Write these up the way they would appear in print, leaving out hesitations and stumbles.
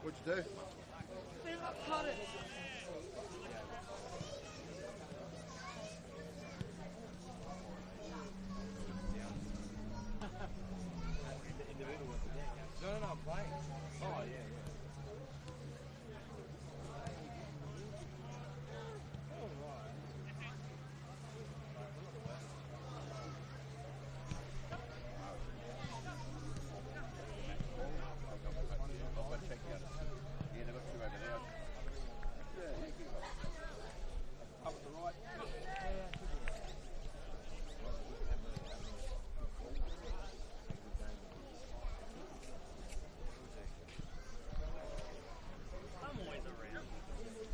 What'd you do? Cut it. No, I'm playing. Oh, yeah.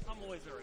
I'm always around.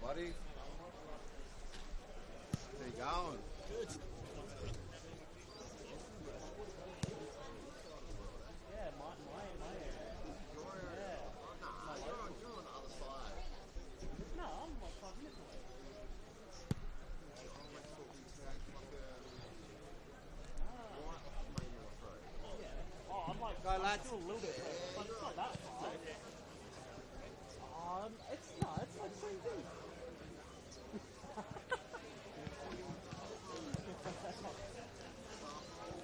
Buddy. How you going? Good. Yeah, my You're on the other side. No, I'm like 5 minutes away. Yeah. Oh, I'm like, Go, lads. still a little bit further, but it's not that far. It's like the same thing.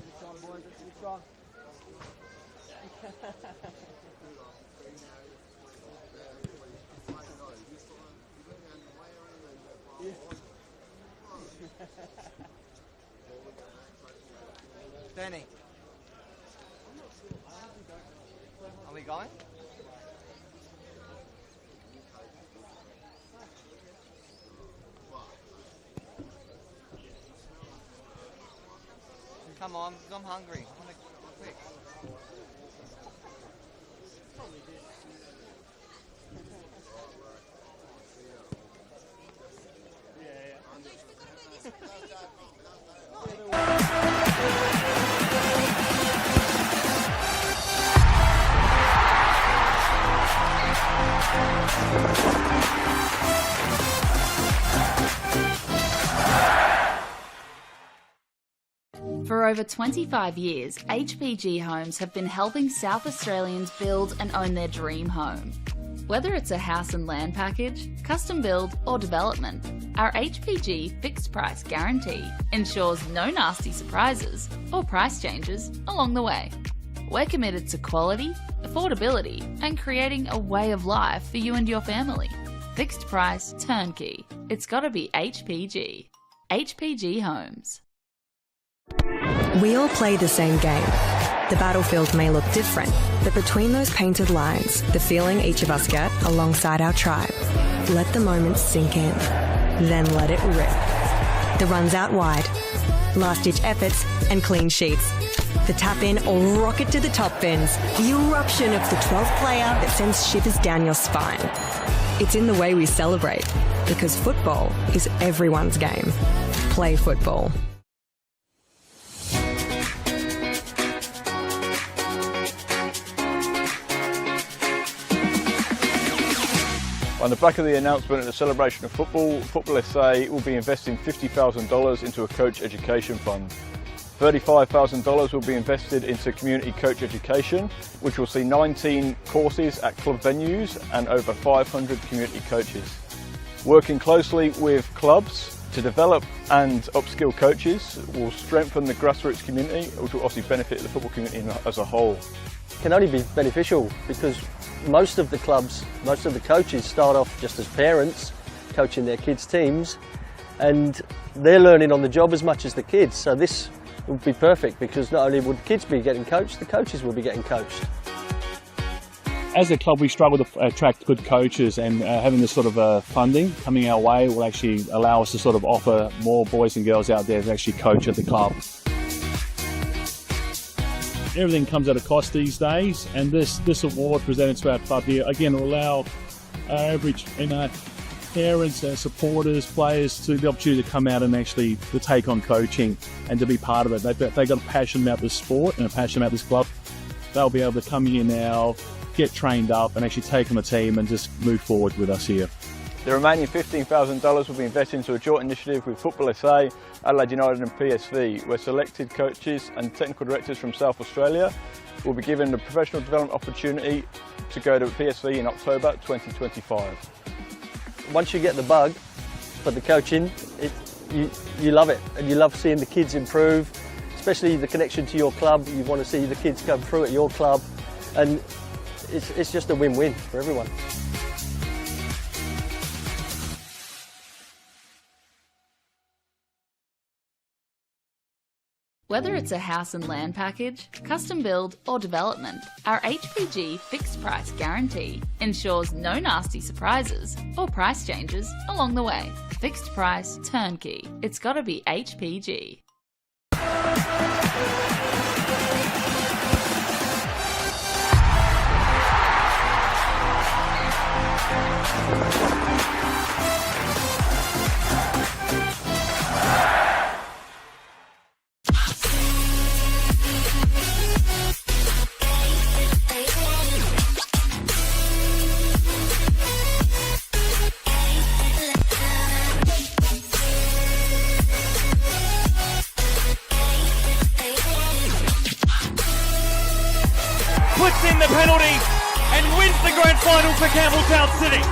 Which one, boys? Which one? Danny, are we going? Come on, 'cause I'm hungry. I want to quick. Probably did. Yeah. over 25 years, HPG Homes have been helping South Australians build and own their dream home. Whether it's a house and land package, custom build or development, our HPG fixed price guarantee ensures no nasty surprises or price changes along the way. We're committed to quality, affordability and creating a way of life for you and your family. Fixed price, turnkey. It's gotta be HPG. HPG Homes. We all play the same game. The battlefield may look different, but between those painted lines, the feeling each of us get alongside our tribe. Let the moment sink in, then let it rip. The runs out wide, last-ditch efforts and clean sheets. The tap-in or rocket to the top bins, the eruption of the 12th player that sends shivers down your spine. It's in the way we celebrate, because football is everyone's game. Play football. On the back of the announcement and the celebration of football, NPLSA will be investing $50,000 into a coach education fund. $35,000 will be invested into community coach education, which will see 19 courses at club venues and over 500 community coaches. Working closely with clubs to develop and upskill coaches will strengthen the grassroots community, which will obviously benefit the football community as a whole. It can only be beneficial because most of the clubs, most of the coaches start off just as parents coaching their kids' teams, and they're learning on the job as much as the kids. So this would be perfect because not only would the kids be getting coached, the coaches will be getting coached. As a club, we struggle to attract good coaches, and having this sort of funding coming our way will actually allow us to sort of offer more boys and girls out there to actually coach at the club. Everything comes at a cost these days, and this award presented to our club here again will allow our average parents, supporters, players to the opportunity to come out and actually to take on coaching and to be part of it. They've got a passion about this sport and a passion about this club. They'll be able to come here now, get trained up and actually take on the team and just move forward with us here. The remaining $15,000 will be invested into a joint initiative with NPLSA, Adelaide United and PSV, where selected coaches and technical directors from South Australia will be given the professional development opportunity to go to PSV in October 2025. Once you get the bug for the coaching, you love it, and you love seeing the kids improve, especially the connection to your club. You want to see the kids come through at your club, and it's just a win-win for everyone. Whether it's a house and land package, custom build or development, our HPG fixed price guarantee ensures no nasty surprises or price changes along the way. Fixed price, turnkey. It's gotta be HPG. Puts in the penalty and wins the grand final for Campbelltown City.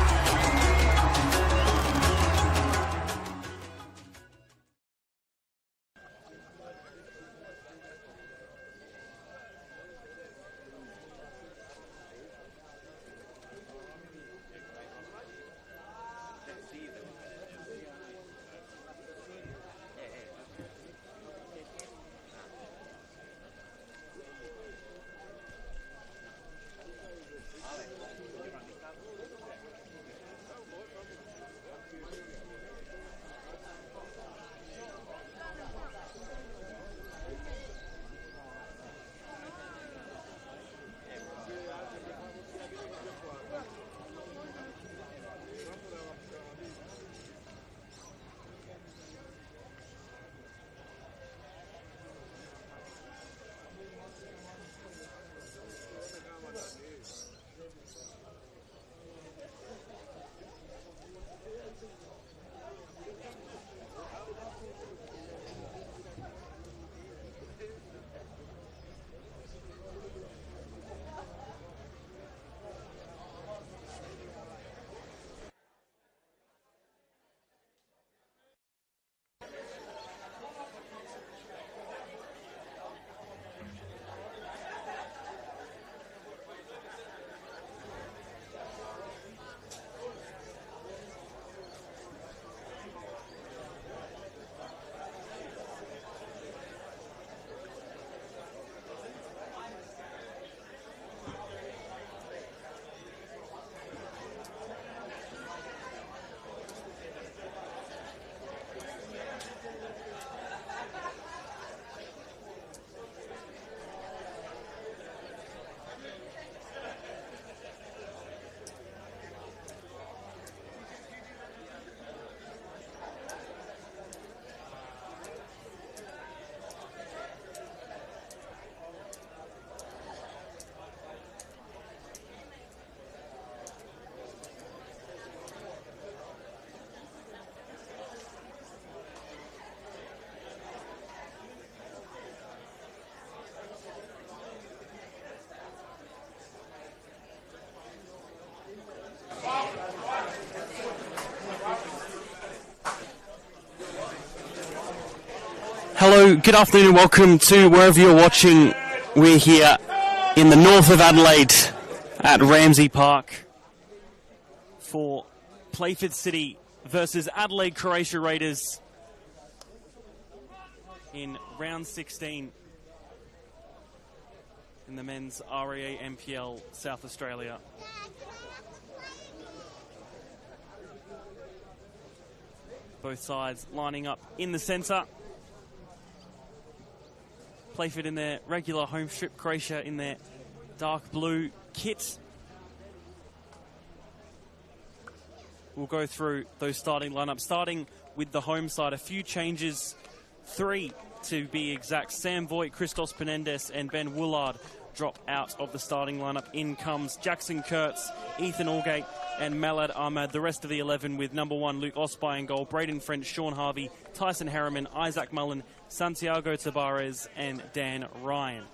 Hello, good afternoon and welcome to wherever you're watching. We're here in the north of Adelaide at Ramsay Park for Playford City versus Adelaide Croatia Raiders in round 16 in the men's REA NPL South Australia. Both sides lining up in the centre. Playford in their regular home strip, Croatia in their dark blue kit. We'll go through those starting lineups, starting with the home side. A few changes, 3 to be exact. Sam Voigt, Christos Penendes and Ben Woolard drop out of the starting lineup. In comes Jackson Kurtz, Ethan Allgate and Malad Ahmad. The rest of the 11 with number 1 Luke Osby in goal, Braden French, Sean Harvey, Tyson Harriman, Isaac Mullen, Santiago Tabares and Dan Ryan.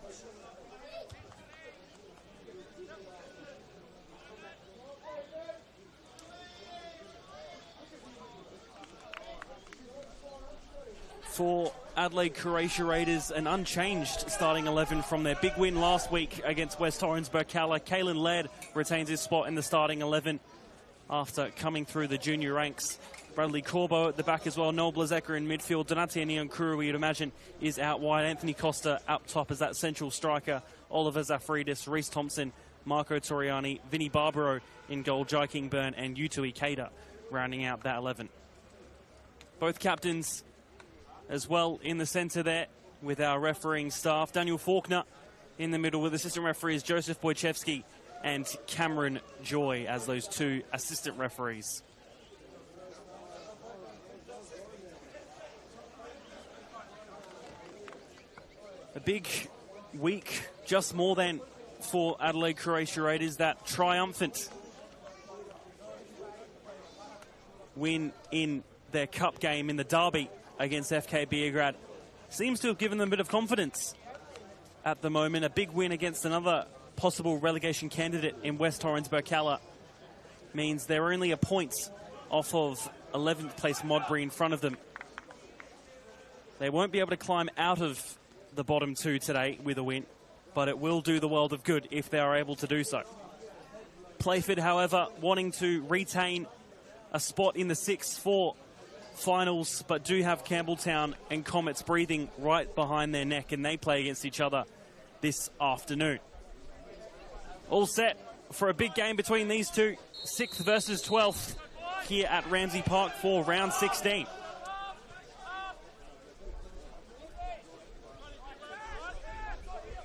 For Adelaide Croatia Raiders, an unchanged starting 11 from their big win last week against West Torrens Burkalla. Caelan Laird retains his spot in the starting 11 after coming through the junior ranks. Bradley Corbo at the back as well. Noel Blazeka in midfield. Donatia Neonkuru, you'd imagine, is out wide. Anthony Costa up top as that central striker. Oliver Zafridis, Reece Thompson, Marco Toriani, Vinny Barbaro in goal, Jai King Byrne and Yuto Ikeda rounding out that 11. Both captains as well in the centre there with our refereeing staff. Daniel Faulkner in the middle with assistant referees Joseph Wojciechowski and Cameron Joy as those 2 assistant referees. A big week, just more than for Adelaide Croatia Raiders. That triumphant win in their cup game in the derby against FK Beograd seems to have given them a bit of confidence at the moment. A big win against another possible relegation candidate in West Torrens Burkalla means they're only a point off of 11th place Modbury in front of them. They won't be able to climb out of the bottom 2 today with a win, but it will do the world of good if they are able to do so. Playford, however, wanting to retain a spot in the 6 for finals, but do have Campbelltown and Comets breathing right behind their neck, and they play against each other this afternoon. All set for a big game between these two, 6th versus 12th here at Ramsay Park for round 16.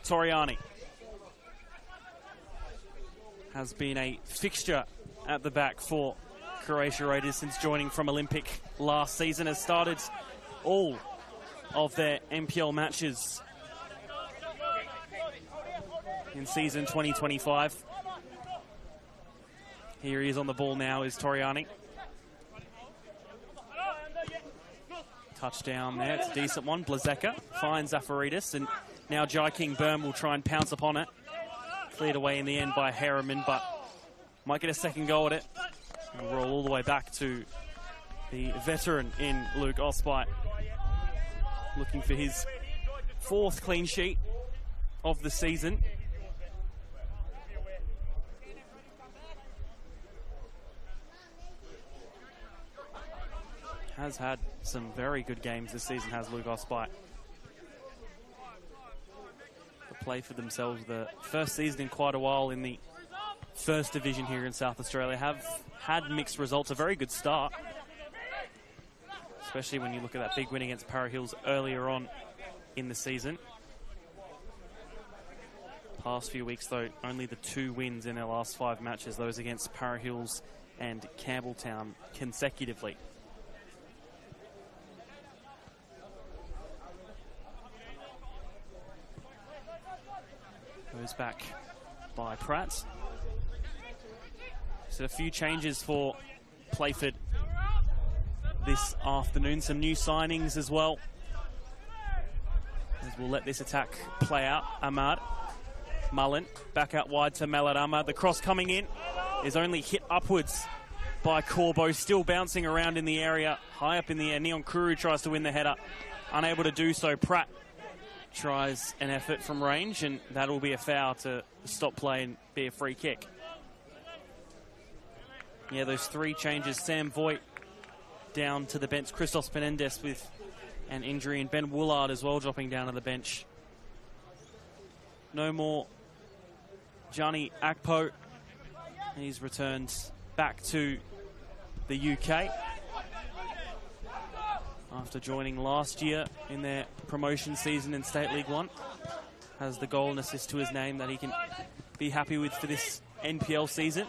Toriani has been a fixture at the back for Croatia Raiders since joining from Olympic last season. Has started all of their NPL matches in season 2025. Here he is on the ball now, is Toriani. Touchdown there, it's a decent one. Blazeka finds Zafaridis, and now Jai King Byrne will try and pounce upon it. Cleared away in the end by Harriman, but might get a second go at it. And roll all the way back to the veteran in Luke Osby, looking for his 4th clean sheet of the season. Has had some very good games this season, has Luke Osby. The play for themselves, the first season in quite a while in the first division here in South Australia, have had mixed results. A very good start, especially when you look at that big win against Para Hills earlier on in the season. Past few weeks though, only the 2 wins in their last 5 matches, those against Para Hills and Campbelltown consecutively. Goes back by Pratt. So a few changes for Playford this afternoon. Some new signings as well, as we'll let this attack play out. Ahmad Mullen back out wide to Malad Ahmad. The cross coming in is only hit upwards by Corbo, still bouncing around in the area, high up in the air. Neon Kuru tries to win the header, unable to do so. Pratt tries an effort from range, and that'll be a foul to stop play and be a free kick. Yeah, those 3 changes. Sam Voigt down to the bench. Christos Penendes with an injury, and Ben Woolard as well dropping down to the bench. No more Gianni Akpo. He's returned back to the UK after joining last year in their promotion season in State League 1. Has the goal and assist to his name that he can be happy with for this NPL season.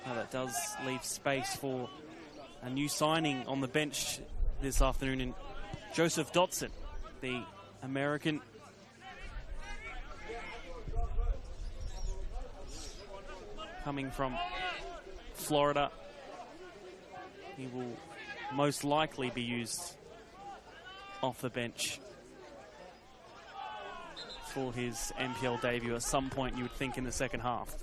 Now that does leave space for a new signing on the bench this afternoon in Joseph Dotson, the American. Coming from Florida. He will most likely be used off the bench for his NPL debut at some point, you would think, in the second half.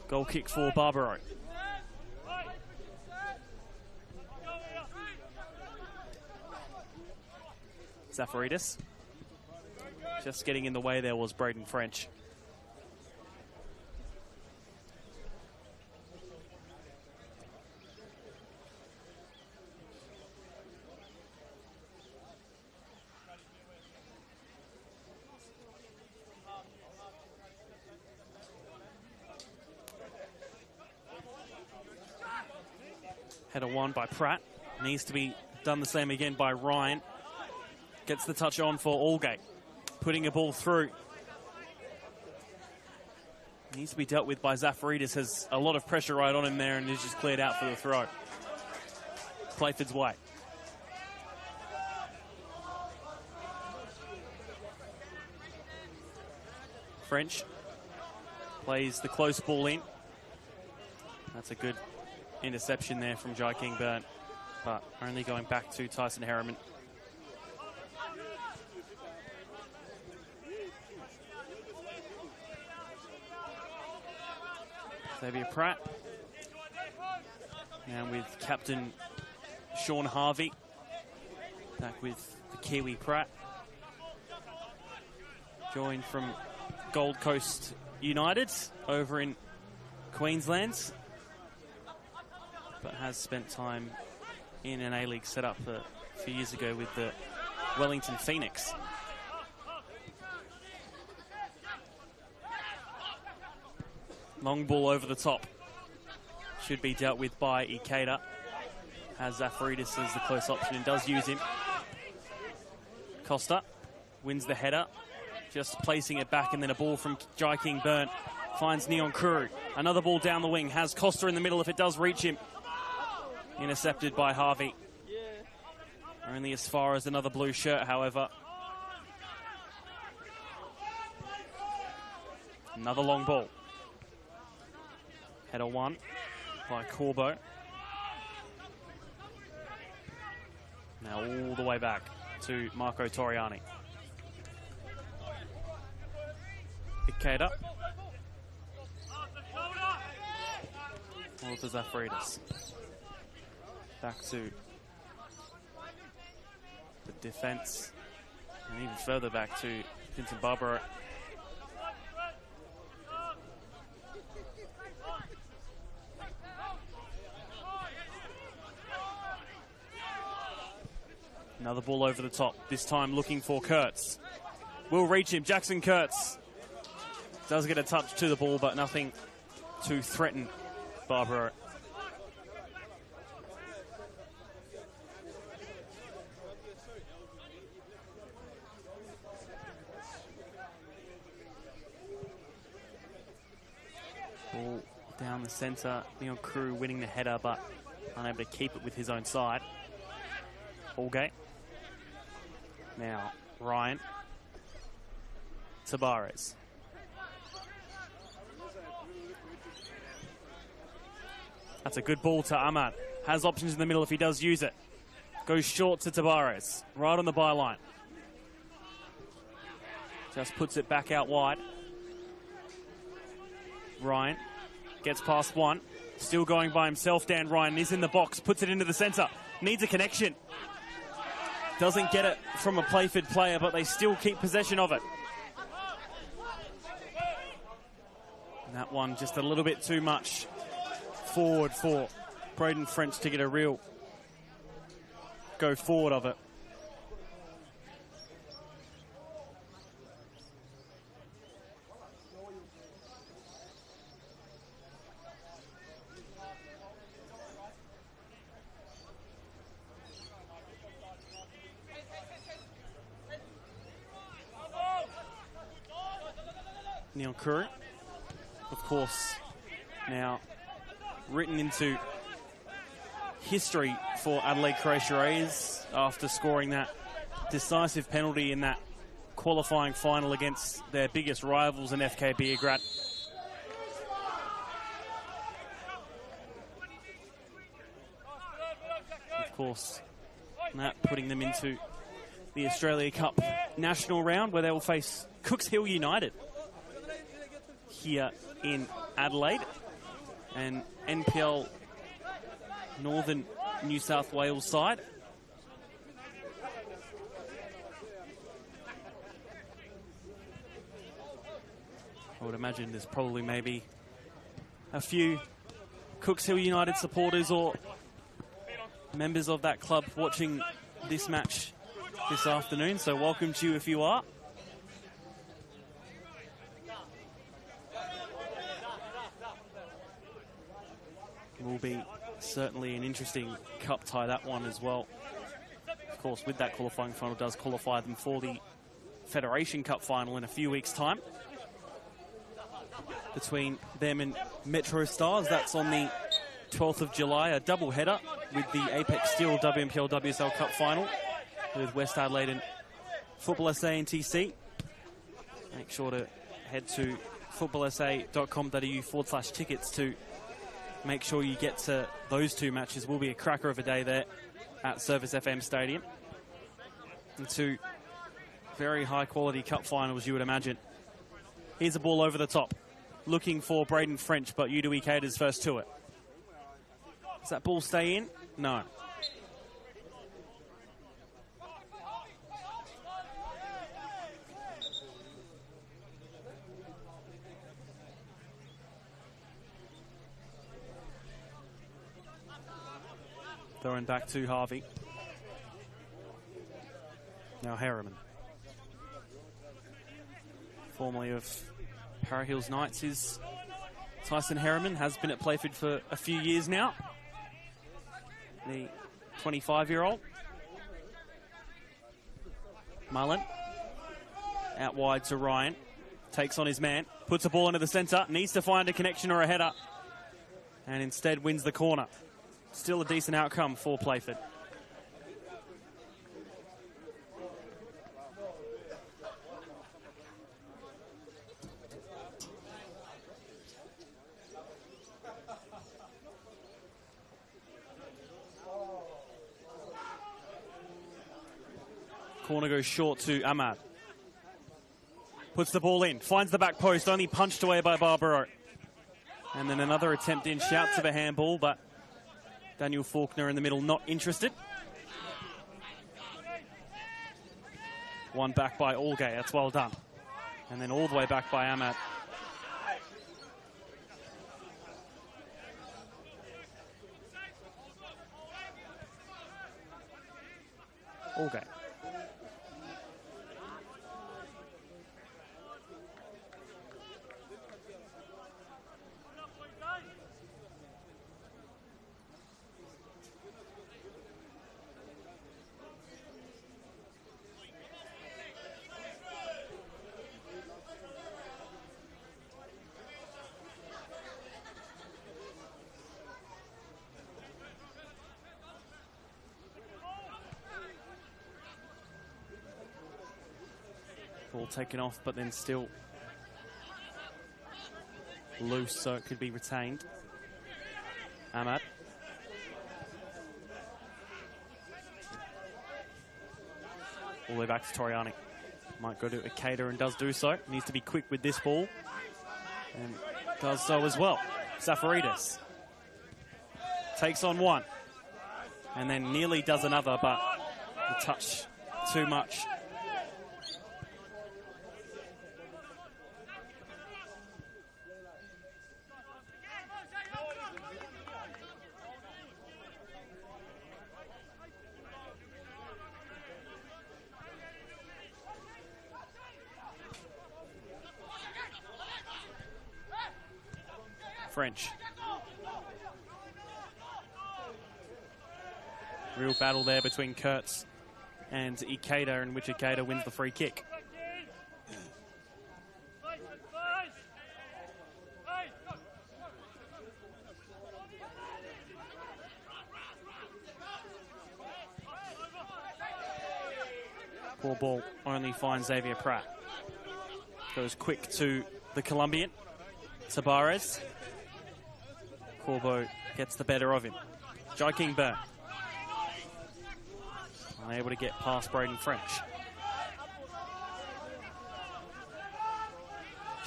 Goal kick for Barbaro. Zafaridis. Just getting in the way there was Braden French. Header won by Pratt. Needs to be done the same again by Ryan. Gets the touch on for Allgate. Putting a ball through. Needs to be dealt with by Zafaridis. Has a lot of pressure right on him there and is just cleared out for the throw. Playford's way. French plays the close ball in. That's a good interception there from Jai King Burn, but only going back to Tyson Harriman. Xavier Pratt. And with captain Sean Harvey. Back with the Kiwi Pratt. Joined from Gold Coast United over in Queensland, but has spent time in an A-League setup a few years ago with the Wellington Phoenix. Long ball over the top. Should be dealt with by Ikeda. Has Zafaridis as the close option and does use him. Costa wins the header. Just placing it back, and then a ball from Jai King Burn finds Neon Kuru. Another ball down the wing. Has Costa in the middle if it does reach him. Intercepted by Harvey. Only as far as another blue shirt, however. Another long ball. Header won by Corbo. Now all the way back to Marco Toriani. Ikeda. All to Zafaridis. Back to the defense. And even further back to Vincent Barbaro. Another ball over the top, this time looking for Kurtz. Will reach him, Jackson Kurtz. Does get a touch to the ball, but nothing to threaten Barbaro. Ball down the centre, Neon Kuru winning the header, but unable to keep it with his own side. Allgate. Now, Ryan. Tabares. That's a good ball to Ahmad. Has options in the middle if he does use it. Goes short to Tabares. Right on the byline. Just puts it back out wide. Ryan gets past one. Still going by himself, Dan Ryan is in the box, puts it into the centre, needs a connection. Doesn't get it from a Playford player, but they still keep possession of it. And that one just a little bit too much forward for Braden French to get a real go forward of it. Neil Curry, of course, now written into history for Adelaide Croatia Rays after scoring that decisive penalty in that qualifying final against their biggest rivals in FK Beograd. Of course, that putting them into the Australia Cup national round where they will face Cooks Hill United here in Adelaide, and NPL Northern New South Wales side. I would imagine there's probably maybe a few Cooks Hill United supporters or members of that club watching this match this afternoon, so welcome to you if you are. Will be certainly an interesting cup tie, that one as well. Of course, with that qualifying final does qualify them for the Federation Cup final in a few weeks' time. Between them and Metro Stars, that's on the 12th of July, a double header with the Apex Steel WNPL WSL Cup final with West Adelaide and Football SA and TC. Make sure to head to footballsa.com.au/tickets to make sure you get to those two matches. Will be a cracker of a day there at Service FM Stadium. And two very high quality cup finals, you would imagine. Here's a ball over the top, looking for Braden French, but Udui caters first to it. Does that ball stay in? No. Throwing back to Harvey. Now Harriman. Formerly of Para Hills Knights is Tyson Harriman, has been at Playford for a few years now. The 25-year-old. Mullen out wide to Ryan. Takes on his man, puts a ball into the centre, needs to find a connection or a header, and instead wins the corner. Still a decent outcome for Playford. Corner goes short to Ahmad. Puts the ball in, finds the back post, only punched away by Barbaro. And then another attempt in, shouts of a handball, but Daniel Faulkner in the middle, not interested. One back by Allgay, that's well done. And then all the way back by Ahmad. Allgay. Ball taken off, but then still loose, so it could be retained. Ahmad. All the way back to Toriani. Might go to Akeda and does do so. Needs to be quick with this ball. And does so as well. Safaridis. takes on one. And then nearly does another, but the touch too much. French. Real battle there between Kurtz and Ikeda, in which Ikeda wins the free kick. Poor ball only finds Xavier Pratt. Goes quick to the Colombian, Tabarez. Corbo gets the better of him. Jai King Burn. Unable to get past Braden French.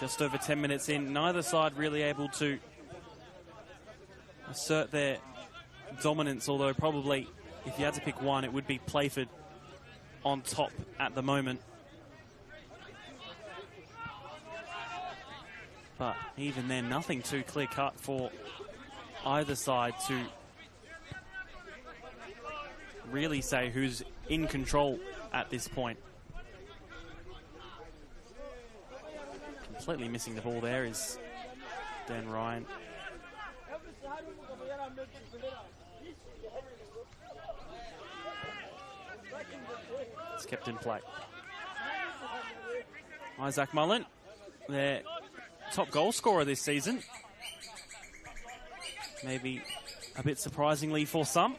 Just over 10 minutes in, neither side really able to assert their dominance, although probably if you had to pick one, it would be Playford on top at the moment. But even then, nothing too clear-cut for either side to really say who's in control at this point. Completely missing the ball there is Dan Ryan. It's kept in play. Isaac Mullen, their top goal scorer this season. Maybe a bit surprisingly for some.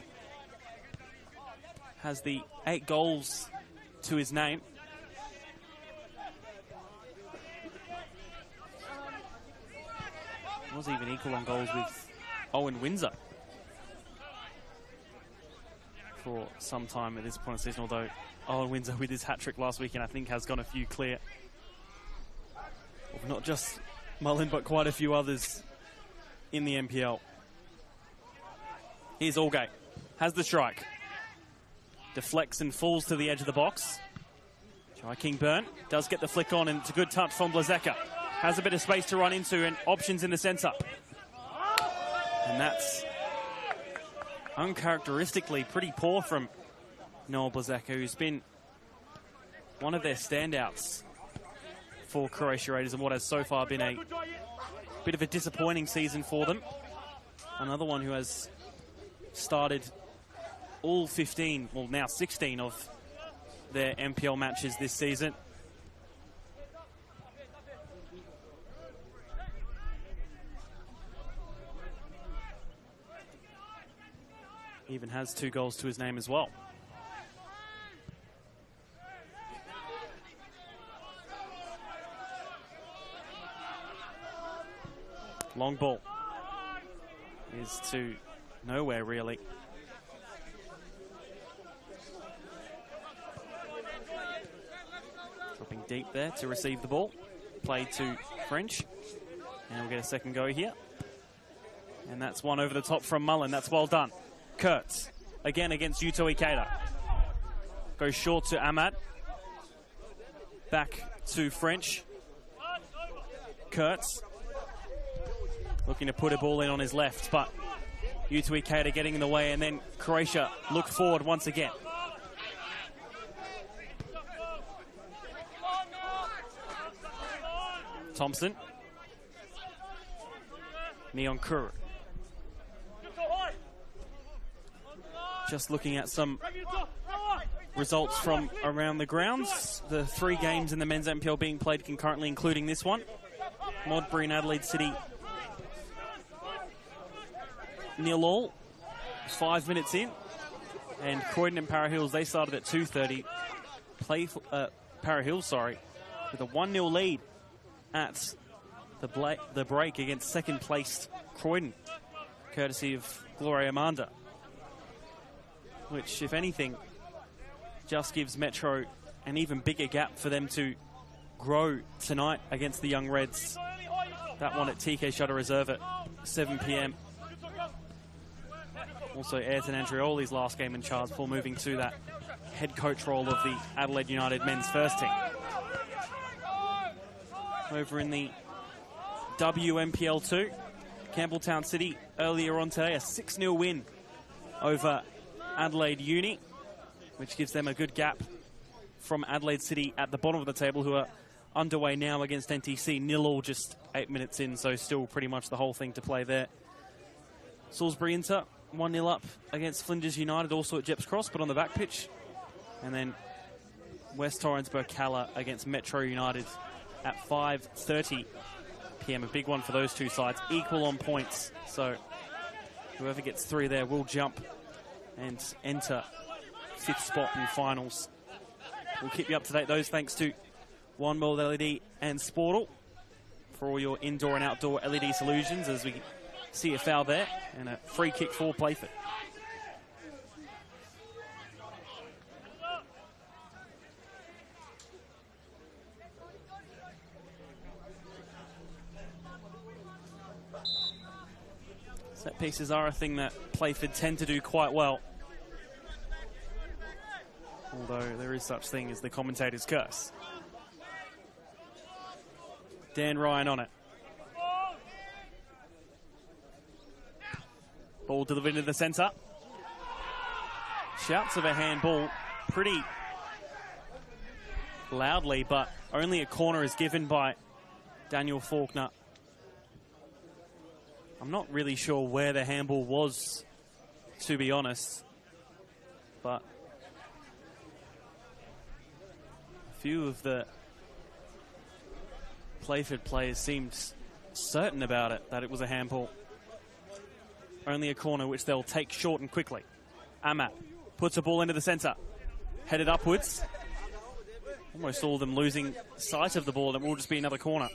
Has the 8 goals to his name. Was even equal on goals with Owen Windsor for some time at this point of the season, although Owen Windsor with his hat-trick last weekend I think has gone a few clear. Well, not just Mullen, but quite a few others in the NPL. Here's Allgate. Has the strike. Deflects and falls to the edge of the box. Jai King Burn does get the flick on, and it's a good touch from Blazeka. Has a bit of space to run into and options in the centre. And that's uncharacteristically pretty poor from Noel Blazeka, who's been one of their standouts for Croatia Raiders and what has so far been a bit of a disappointing season for them. Another one who has started all 15, well now 16 of their NPL matches this season. Even has 2 goals to his name as well. Long ball is to nowhere really. Dropping deep there to receive the ball. Played to French. And we'll get a second go here. And that's one over the top from Mullen. That's well done. Kurtz, again against Yuto Ikeda. Goes short to Ahmad. Back to French. Kurtz. Looking to put a ball in on his left, but Yuto Ikeda getting in the way, and then Croatia look forward once again. Thompson. Neon Kuru. Just looking at some results from around the grounds. The 3 games in the men's NPL being played concurrently, including this one. Modbury and Adelaide City 0-0, 5 minutes in. And Croydon and Para Hills, they started at 2:30. Para Hills, sorry, with a 1-0 lead at the break against second-placed Croydon, courtesy of Gloria Amanda. Which, if anything, just gives Metro an even bigger gap for them to grow tonight against the Young Reds. That one at TK Shutter Reserve at 7 p.m. Also Ayrton Andreoli's last game in charge before moving to that head coach role of the Adelaide United men's first team. Over in the WNPL2, Campbelltown City earlier on today, a 6-0 win over Adelaide Uni, which gives them a good gap from Adelaide City at the bottom of the table, who are underway now against NTC, 0-0 just 8 minutes in, so still pretty much the whole thing to play there. Salisbury Inter 1-0 up against Flinders United, also at Jeps Cross, but on the back pitch. And then West Torrens Burkalla against Metro United at 5:30 p.m. A big one for those two sides, equal on points. So whoever gets 3 there will jump and enter 5th spot in finals. We'll keep you up to date, those thanks to One World LED and Sportal for all your indoor and outdoor LED solutions, as we see a foul there and a free kick for Playford. Set pieces are a thing that Playford tend to do quite well, although there is such thing as the commentator's curse. Dan Ryan on it. Ball delivered into the centre. Shouts of a handball pretty loudly, but only a corner is given by Daniel Faulkner. I'm not really sure where the handball was, to be honest, but a few of the Playford players seemed certain about it, that it was a handball. Only a corner which they'll take short and quickly. Amat puts a ball into the centre, headed upwards. Almost all of them losing sight of the ball, and it will just be another corner.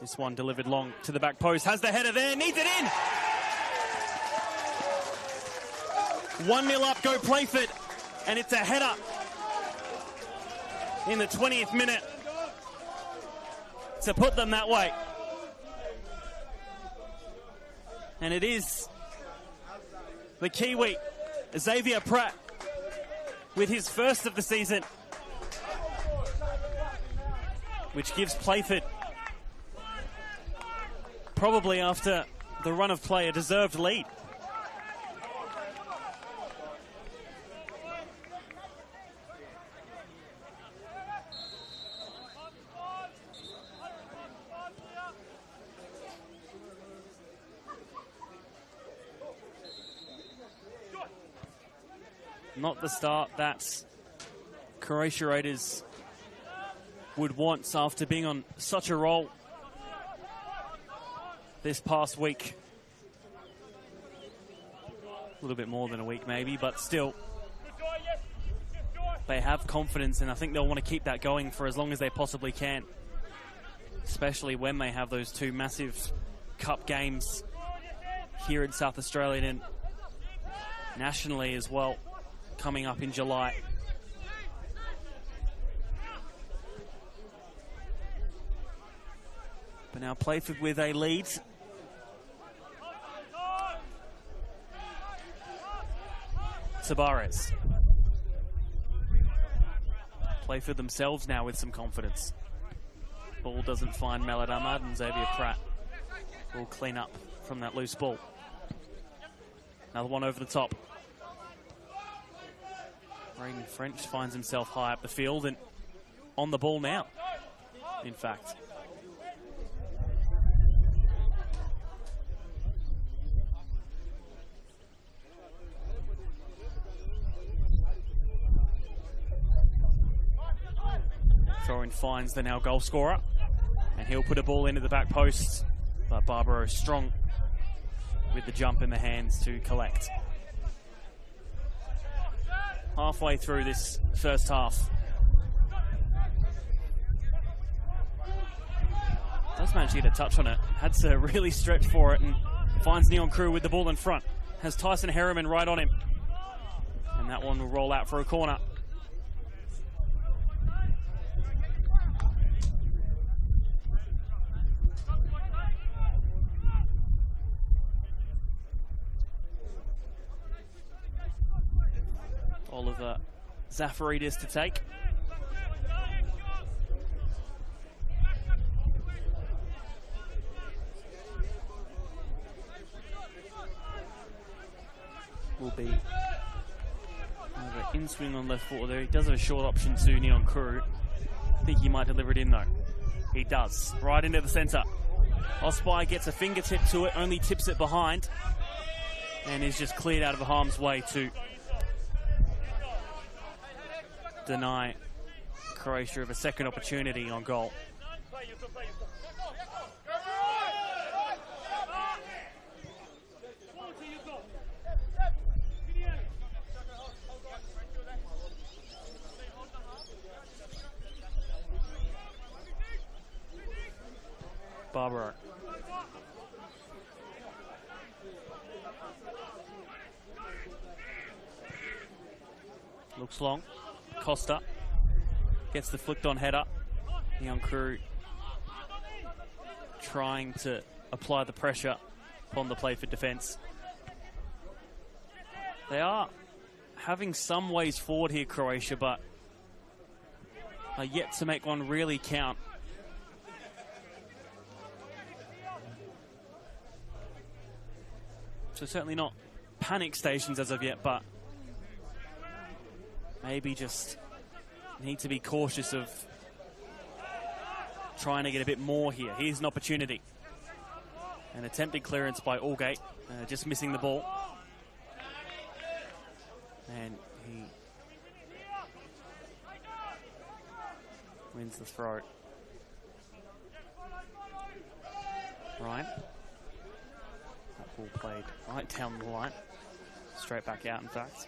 This one delivered long to the back post. Has the header there. Needs it in. 1-0 up, go Playford. And it's a header in the 20th minute to put them that way. And it is the Kiwi, Xavier Pratt, with his first of the season, which gives Playford, probably after the run of play, a deserved lead. Not the start that Croatia Raiders would want after being on such a roll this past week. A little bit more than a week maybe, but still they have confidence, and I think they'll want to keep that going for as long as they possibly can, especially when they have those 2 massive cup games here in South Australia and nationally as well, coming up in July. But now Playford with a lead. Tabares. Playford themselves now with some confidence. Ball doesn't find Malad Ahmad, and Xavier Pratt will clean up from that loose ball. Another one over the top. Braden French finds himself high up the field and on the ball now, in fact. Throw-in finds the now goal scorer, and he'll put a ball into the back post, but Barbaro strong with the jump in the hands to collect. Halfway through this first half. Does manage to get a touch on it. Had to really stretch for it and finds Neon Crew with the ball in front. Has Tyson Harriman right on him. And that one will roll out for a corner. Oliver Zafaridis to take. Will be in swing on left foot there. He does have a short option to Neon Crew. I think he might deliver it in though. He does. Right into the centre. Ospai gets a fingertip to it, only tips it behind. And is just cleared out of harm's way to deny Croatia of a second opportunity on goal. Barbaro. Looks long. Costa gets the flicked on header. Neon Crew trying to apply the pressure upon the Playford defence. They are having some ways forward here, Croatia, but are yet to make one really count. So certainly not panic stations as of yet, but maybe just need to be cautious of trying to get a bit more here. Here's an opportunity. An attempted clearance by Allgate, just missing the ball. And he wins the throw. Ryan. That ball played right down the line. Straight back out, in fact.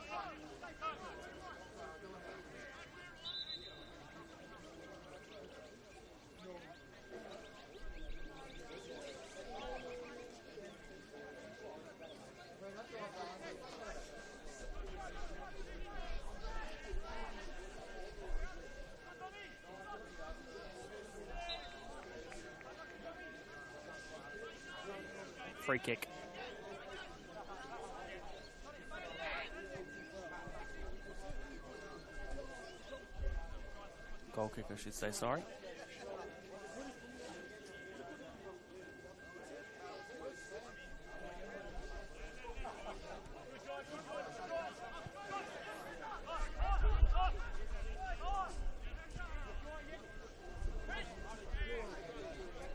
Free kick. Goal kick, I should say, sorry.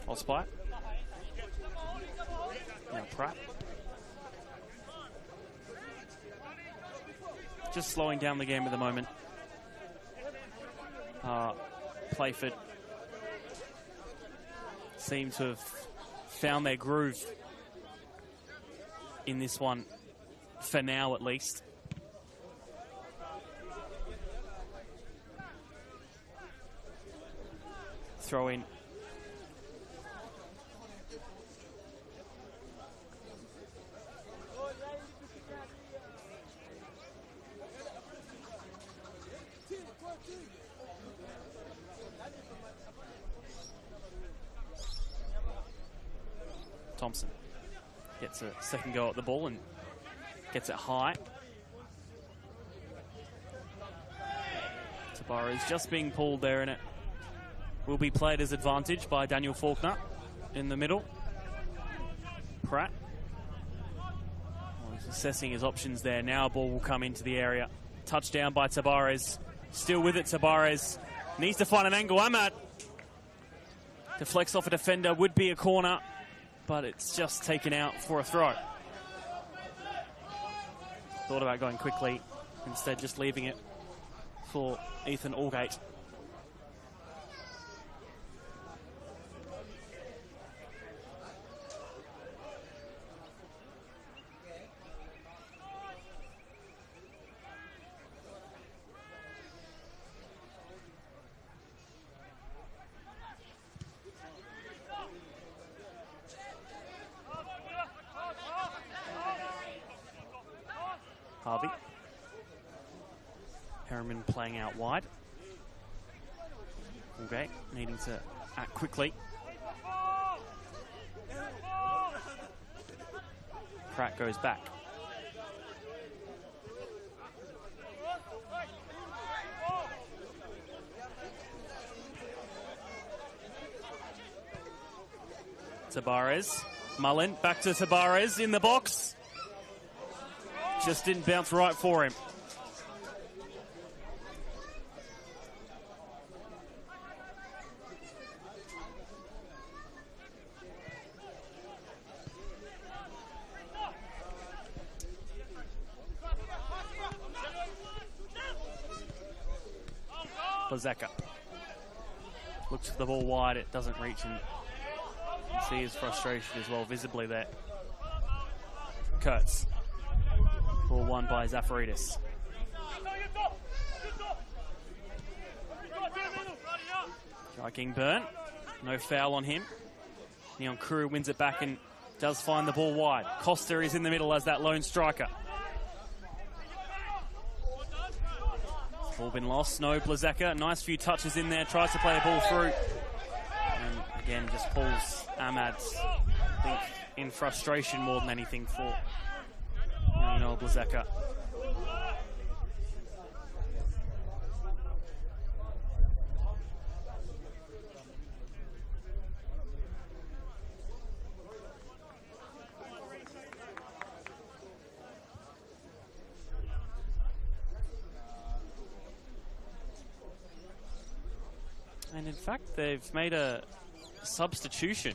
Ospai. Now Pratt. Just slowing down the game at the moment. Playford seem to have found their groove in this one, for now at least. Throw in. Thompson gets a second go at the ball and gets it high. Tabara is just being pulled there, and it will be played as advantage by Daniel Faulkner in the middle. Pratt. Well, he's assessing his options there. Now a ball will come into the area. Touchdown by Tabarez. Still with it, Tabarez. Needs to find an angle. Ahmad deflects off a defender. Would be a corner, but it's just taken out for a throw. Thought about going quickly, instead just leaving it for Ethan Allgate. Harvey. Harriman playing out wide. Ulgate needing to act quickly. Pratt goes back. Tabarez. Mullen back to Tabarez in the box. Just didn't bounce right for him. Blazeka looks for the ball wide, it doesn't reach him. See his frustration as well visibly there. Kurtz. Ball won by Zafaridis. Striking Burn. No foul on him. Neon Kuru wins it back and does find the ball wide. Costa is in the middle as that lone striker. Ball been lost. No, Blazeka. Nice few touches in there. Tries to play a ball through. And again, just pulls Ahmad, I think, in frustration more than anything for Noel Blazeka. And in fact, they've made a substitution.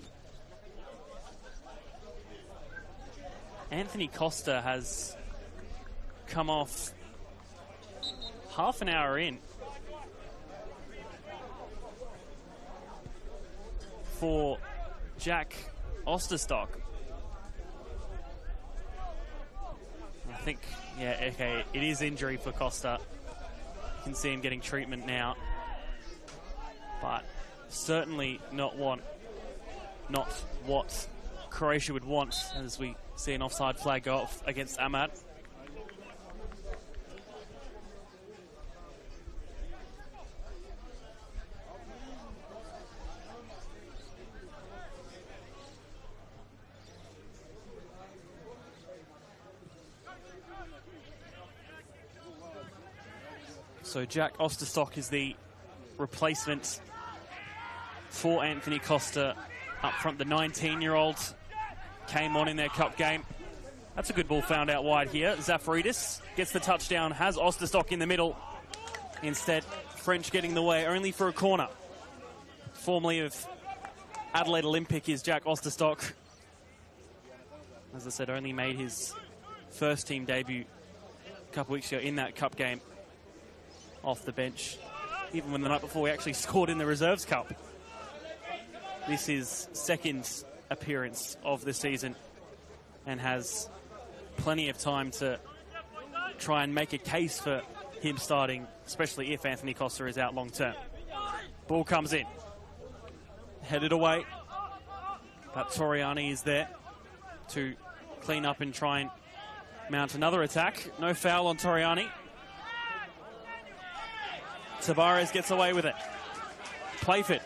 Anthony Costa has come off half an hour in for Jack Osterstock. I think, yeah, okay, it is injury for Costa. You can see him getting treatment now. But certainly not what Croatia would want, as we see an offside flag go off against Ahmad. So Jack Osterstock is the replacement for Anthony Costa up front. The 19-year-old came on in their cup game. That's a good ball found out wide here. Zafaridis gets the touchdown, has Osterstock in the middle. Instead, French getting the way only for a corner. Formerly of Adelaide Olympic is Jack Osterstock. As I said, only made his first team debut a couple weeks ago in that cup game off the bench. Even when the night before he actually scored in the Reserves Cup. This is second appearance of the season and has plenty of time to try and make a case for him starting, especially if Anthony Costa is out long term. Ball comes in. Headed away. But Toriani is there to clean up and try and mount another attack. No foul on Toriani. Tavares gets away with it. Playford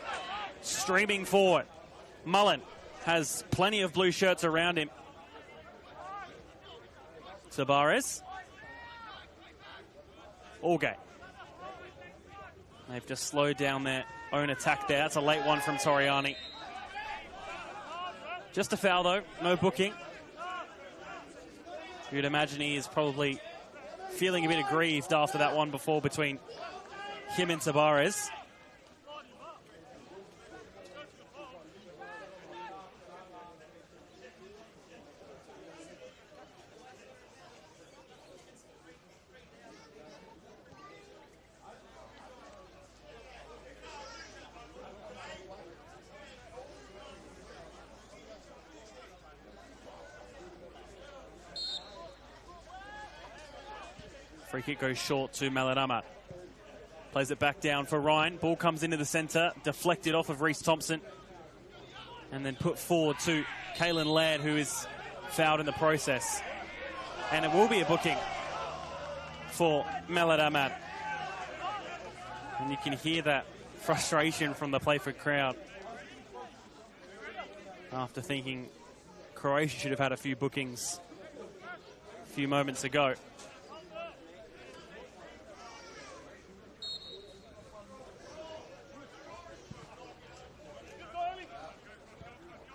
streaming forward. Mullen has plenty of blue shirts around him. Tavares. Allgate. They've just slowed down their own attack there. That's a late one from Toriani. Just a foul though, no booking. You'd imagine he is probably feeling a bit aggrieved after that one before between him and Tavares. Free kick goes short to Maladama. Plays it back down for Ryan. Ball comes into the centre, deflected off of Reece Thompson. And then put forward to Kalen Laird, who is fouled in the process. And it will be a booking for Melad Ahmad. And you can hear that frustration from the Playford crowd after thinking Croatia should have had a few bookings a few moments ago.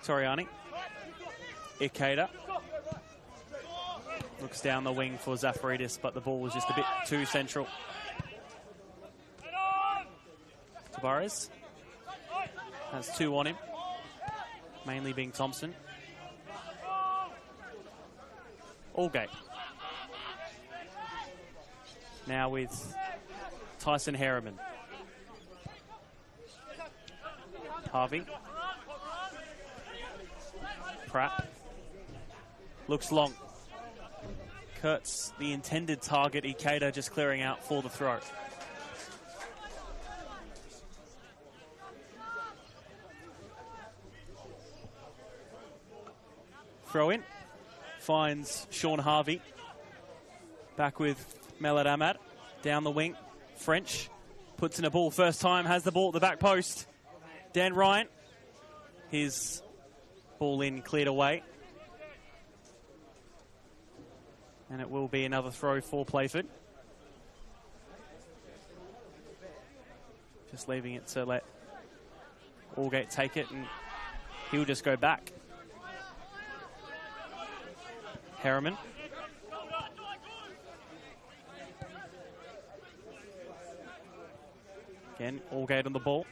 Toriani. Ikeda. Looks down the wing for Zafaridis, but the ball was just a bit too central. Tavares has 2 on him, mainly being Thompson. Allgate. Now with Tyson Harriman. Harvey. Pratt. Looks long. Kurtz, the intended target. Ikeda just clearing out for the throw. Throw in. Finds Sean Harvey. Back with Melad Ahmad. Down the wing. French. Puts in a ball first time. Has the ball at the back post. Dan Ryan. His ball in, cleared away. And it will be another throw for Playford. Just leaving it to let Allgate take it, and he'll just go back. Harriman. Again, Allgate on the ball.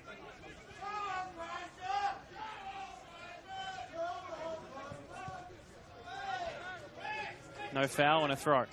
No foul and a throw.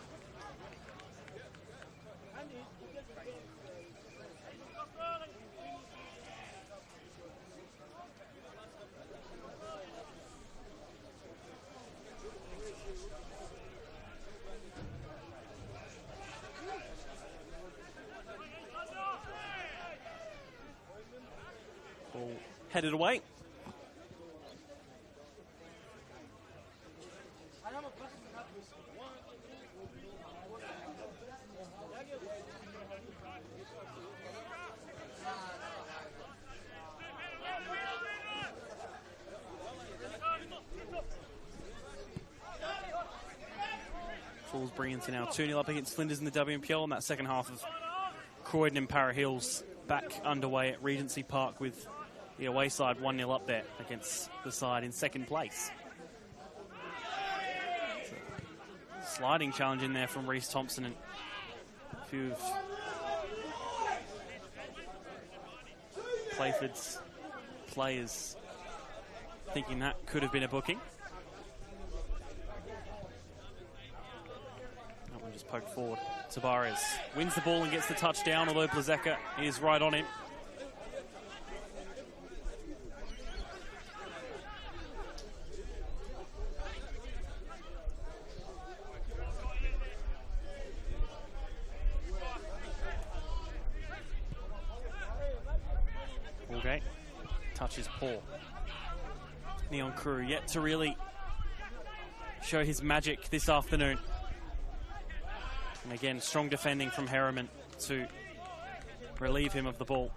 Ball headed away. Falls bringing to now 2-0 up against Flinders in the WNPL, and that second half of Croydon and Para Hills back underway at Regency Park with the away side 1-0 up there against the side in second place. Sliding challenge in there from Reece Thompson, and a few of Playford's players thinking that could have been a booking. That one just poked forward. Tavares wins the ball and gets the touchdown, although Blazeka is right on him. Allgate touches poor. Neon Crew yet to really show his magic this afternoon. And again, strong defending from Harriman to relieve him of the ball.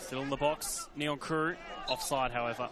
Still in the box, Neon Crew, offside however.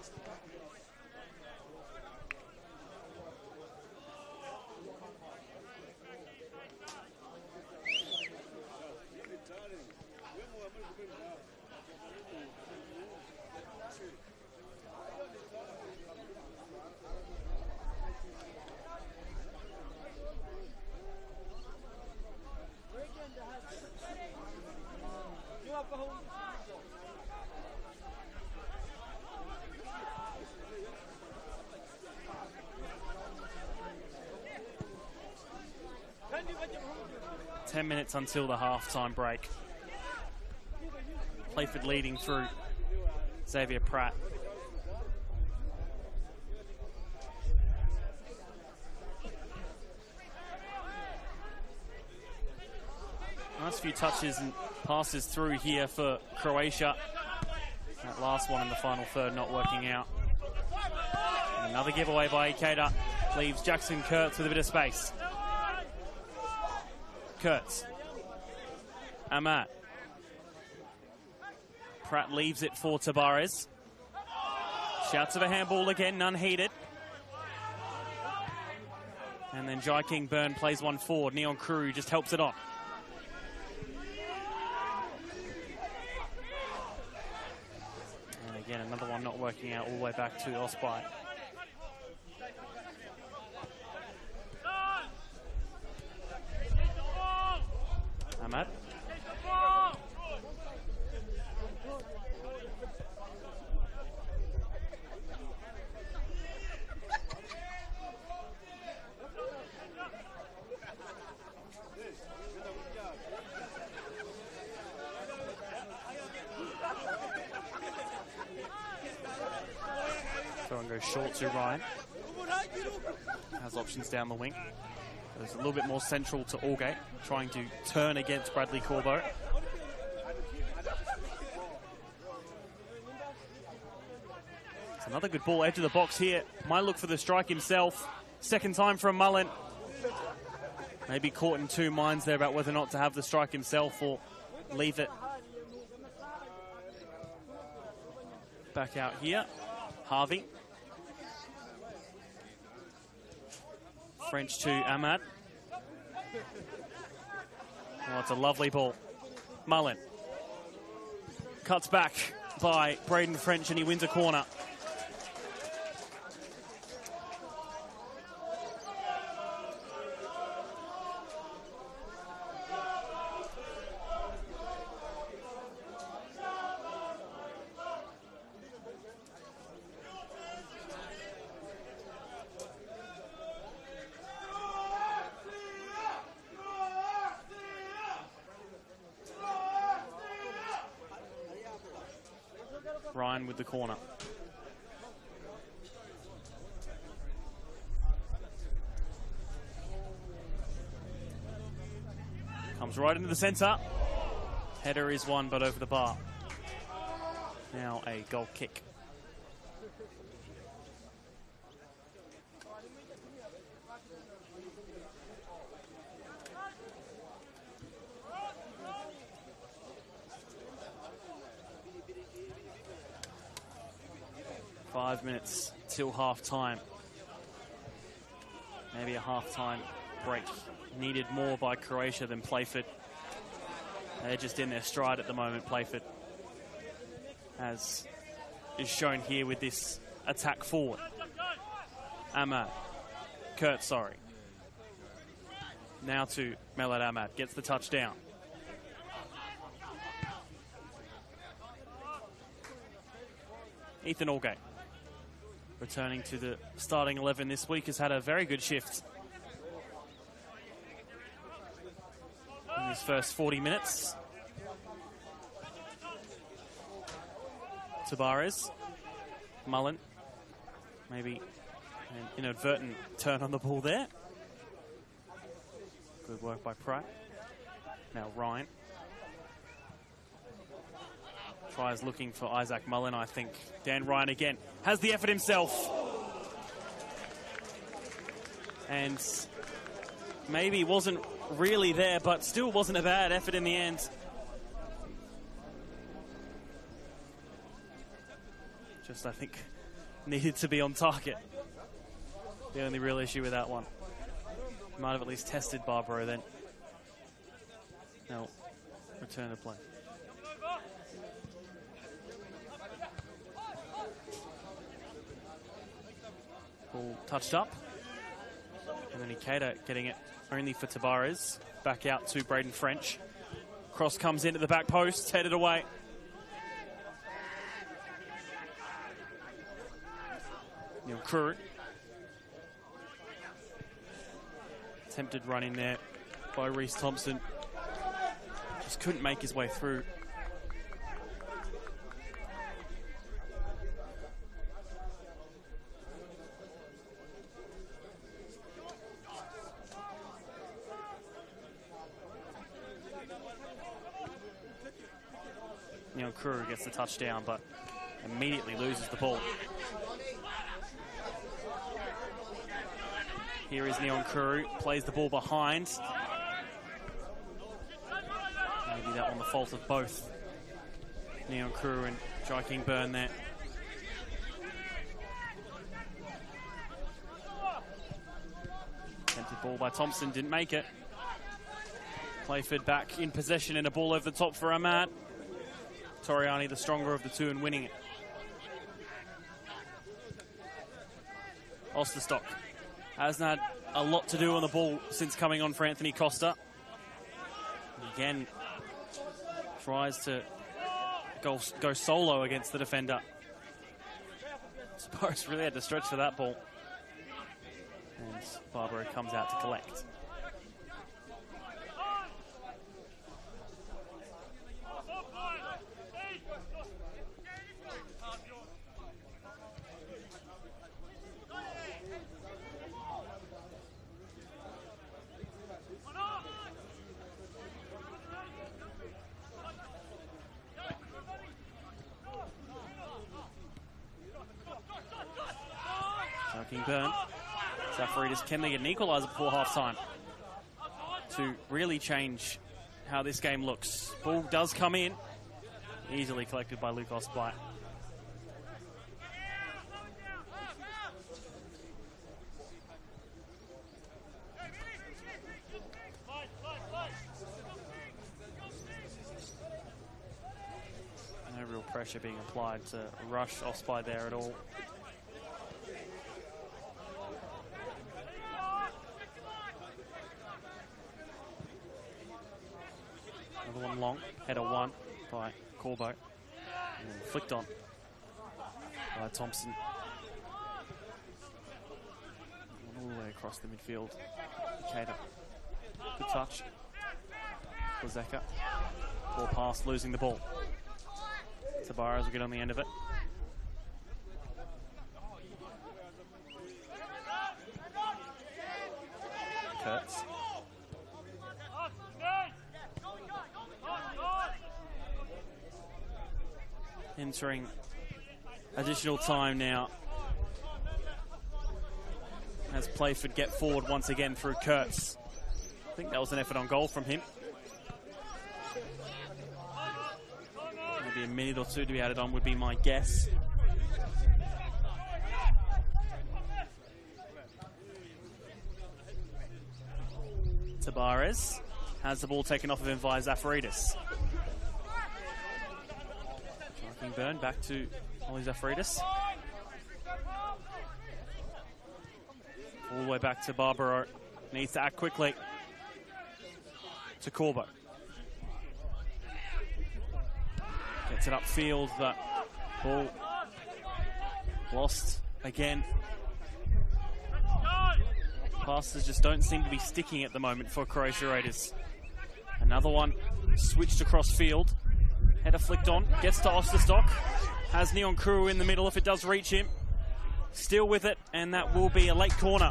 Minutes until the half-time break. Playford leading through Xavier Pratt. Nice few touches and passes through here for Croatia. That last one in the final third not working out. And another giveaway by Ikeda leaves Jackson Kurtz with a bit of space. Kurtz. Ahmad. Pratt leaves it for Tabares. Shouts of a handball again, none heeded. And then Jai King Byrne plays one forward. Neon Crew just helps it on. And again, another one not working out all the way back to Osprey. Ahmad. Throw and go short to Ryan. Has options down the wing. It's a little bit more central to Allgate, trying to turn against Bradley Corbo. It's another good ball, edge of the box here. Might look for the strike himself. Second time from Mullen. Maybe caught in two minds there about whether or not to have the strike himself or leave it. Back out here. Harvey. French to Ahmad. Oh, it's a lovely ball. Mullen. Cuts back by Braden French and he wins a corner. Ryan with the corner. Comes right into the centre. Header is one, but over the bar. Now a goal kick. Five minutes till half-time. Maybe a half-time break needed more by Croatia than Playford. They're just in their stride at the moment, Playford, as is shown here with this attack forward. Ahmad. Kurt, sorry. Now to Melad Ahmad. Gets the touchdown. Ethan Allgate, returning to the starting 11 this week, has had a very good shift in his first 40 minutes. Tabares, Mullen, maybe an inadvertent turn on the ball there. Good work by Pratt. Now Ryan. Tries looking for Isaac Mullen, I think. Dan Ryan again has the effort himself. And maybe wasn't really there, but still wasn't a bad effort in the end. Just, I think, needed to be on target. The only real issue with that one. Might have at least tested Barbaro then. Now, return to play. Ball touched up. And then Ikeda getting it only for Tabares. Back out to Braden French. Cross comes in at the back post, headed away. Neil Crew. Attempted run in there by Reece Thompson. Just couldn't make his way through. Nyonkuru gets the touchdown, but immediately loses the ball. Here is Nyonkuru, plays the ball behind. Maybe that one the fault of both Nyonkuru and Jai King-Byrne there. Attempted ball by Thompson, didn't make it. Playford back in possession and a ball over the top for Ahmad. Toriani, the stronger of the two, and winning it. Osterstock hasn't had a lot to do on the ball since coming on for Anthony Costa. Again, tries to go solo against the defender. Spurs really had to stretch for that ball. And Barbaro comes out to collect. King-Byrne. Zafaridis, can they get an equaliser before half-time to really change how this game looks? Ball does come in. Easily collected by Luke Osby. No real pressure being applied to rush Osby there at all. Another one long, header one by Corbo. And flicked on by Thompson. All the way across the midfield. Cater. Good touch. Lozeka. Ball pass, losing the ball. Tabares will get on the end of it. Kurtz. Entering additional time now as Playford get forward once again through Kurtz. I think that was an effort on goal from him. Maybe a minute or two to be added on would be my guess. Tabares has the ball taken off of him via Zafaridis. King-Byrne back to Ollie Zafaridis. All the way back to Barbaro. Needs to act quickly. To Corbo. Gets it upfield, but ball lost again. Passes just don't seem to be sticking at the moment for Croatia Raiders. Another one switched across field. Header flicked on, gets to Osterstock. Has Nyonkuru in the middle if it does reach him. Still with it, and that will be a late corner.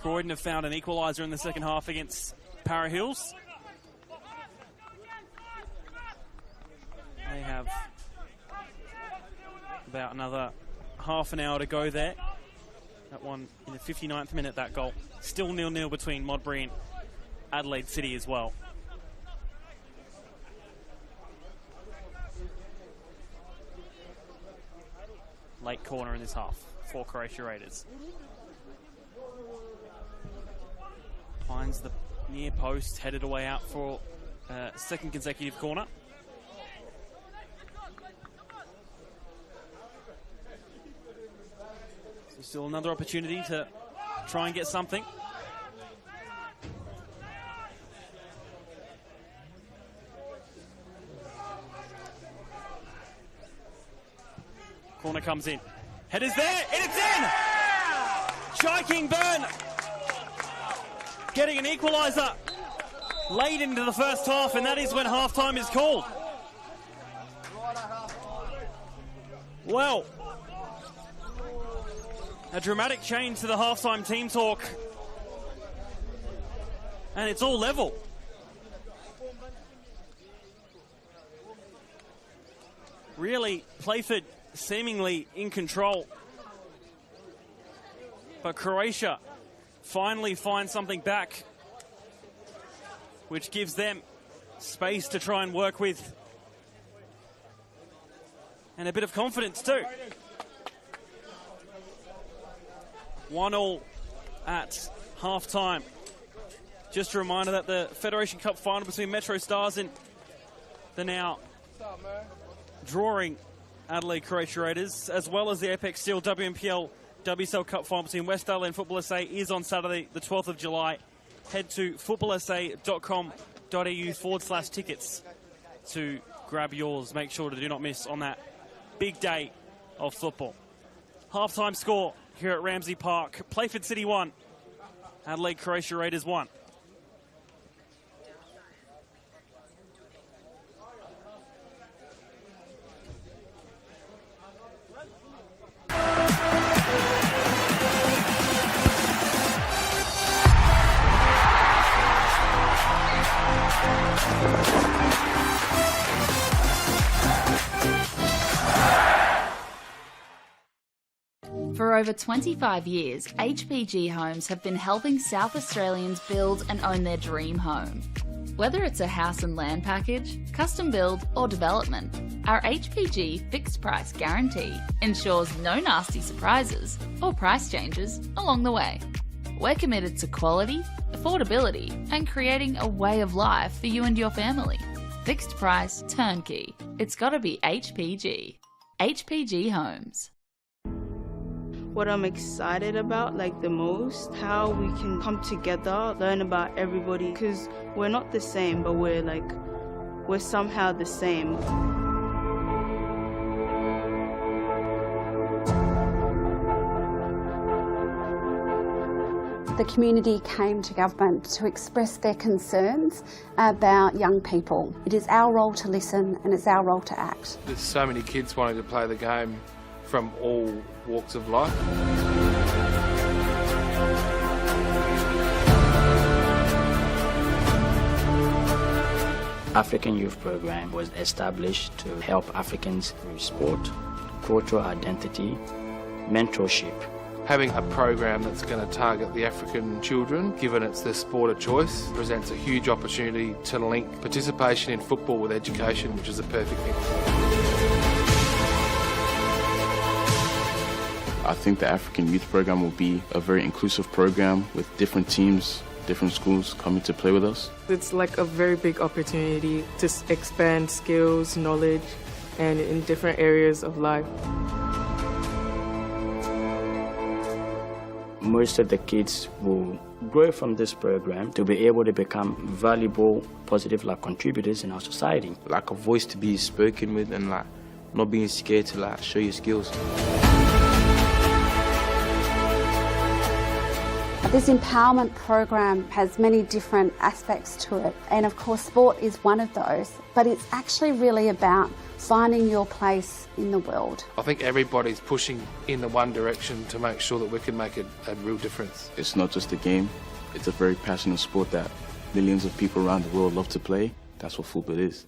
Croydon have found an equaliser in the second half against Para Hills. They have about another half an hour to go there. That one in the 59th minute, that goal. Still 0-0 between Modbury and Adelaide City as well. Late corner in this half for Croatia Raiders. Finds the near post, headed away out for second consecutive corner. So still another opportunity to try and get something. Corner comes in. Header's there, and it's in! Jai King-Byrne getting an equaliser late into the first half, and that is when half-time is called. Well, a dramatic change to the half-time team talk. And it's all level. Really, Playford seemingly in control. But Croatia finally finds something back, which gives them space to try and work with. And a bit of confidence too. 1-1 at half-time. Just a reminder that the Federation Cup final between Metro Stars and the now drawing Adelaide Croatia Raiders, as well as the Apex Steel WNPL WSL Cup final between West Adelaide and Football SA, is on Saturday, the 12th of July. Head to footballsa.com.au/tickets to grab yours. Make sure to do not miss on that big day of football. Half-time score here at Ramsey Park. Playford City 1, Adelaide Croatia Raiders 1. For over 25 years, HPG Homes have been helping South Australians build and own their dream home. Whether it's a house and land package, custom build or development, our HPG fixed price guarantee ensures no nasty surprises or price changes along the way. We're committed to quality, affordability and creating a way of life for you and your family. Fixed price, turnkey. It's gotta be HPG. HPG Homes. What I'm excited about, like the most, how we can come together, learn about everybody, because we're not the same, but we're somehow the same. The community came to government to express their concerns about young people. It is our role to listen and it's our role to act. There's so many kids wanting to play the game from all walks of life. African Youth Program was established to help Africans through sport, cultural identity, mentorship. Having a program that's going to target the African children, given it's their sport of choice, presents a huge opportunity to link participation in football with education, which is a perfect thing. I think the African Youth Program will be a very inclusive program with different teams, different schools coming to play with us. It's like a very big opportunity to expand skills, knowledge, and in different areas of life. Most of the kids will grow from this program to be able to become valuable, positive contributors in our society. Like a voice to be spoken with and not being scared to show your skills. This empowerment program has many different aspects to it, and of course sport is one of those, but it's actually really about finding your place in the world. I think everybody's pushing in the one direction to make sure that we can make a real difference. It's not just a game, it's a very passionate sport that millions of people around the world love to play. That's what football is.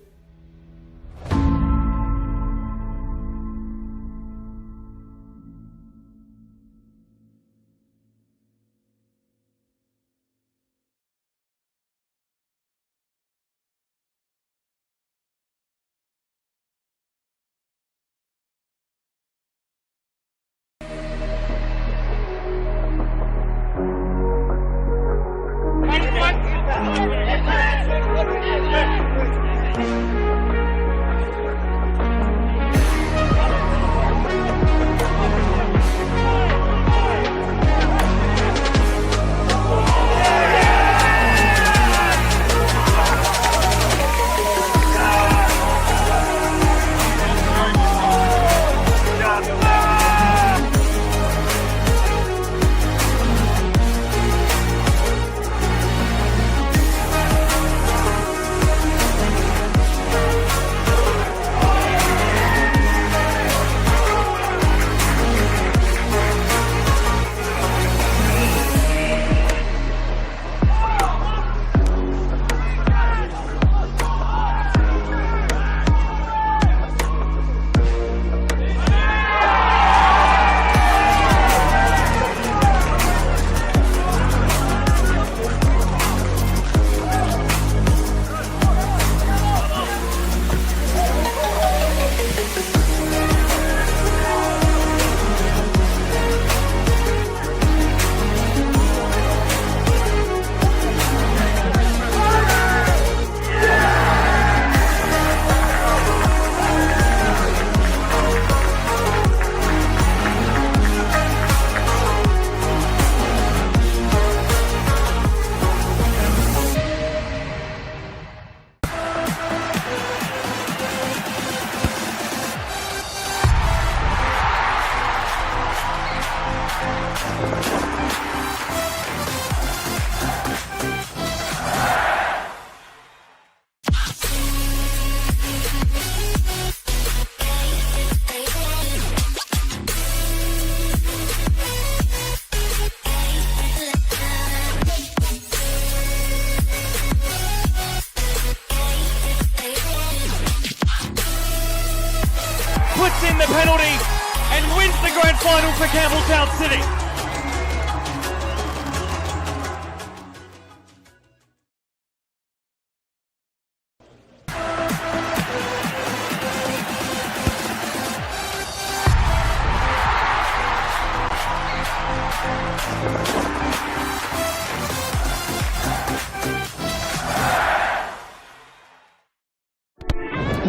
puts in the penalty and wins the grand final for Campbelltown City.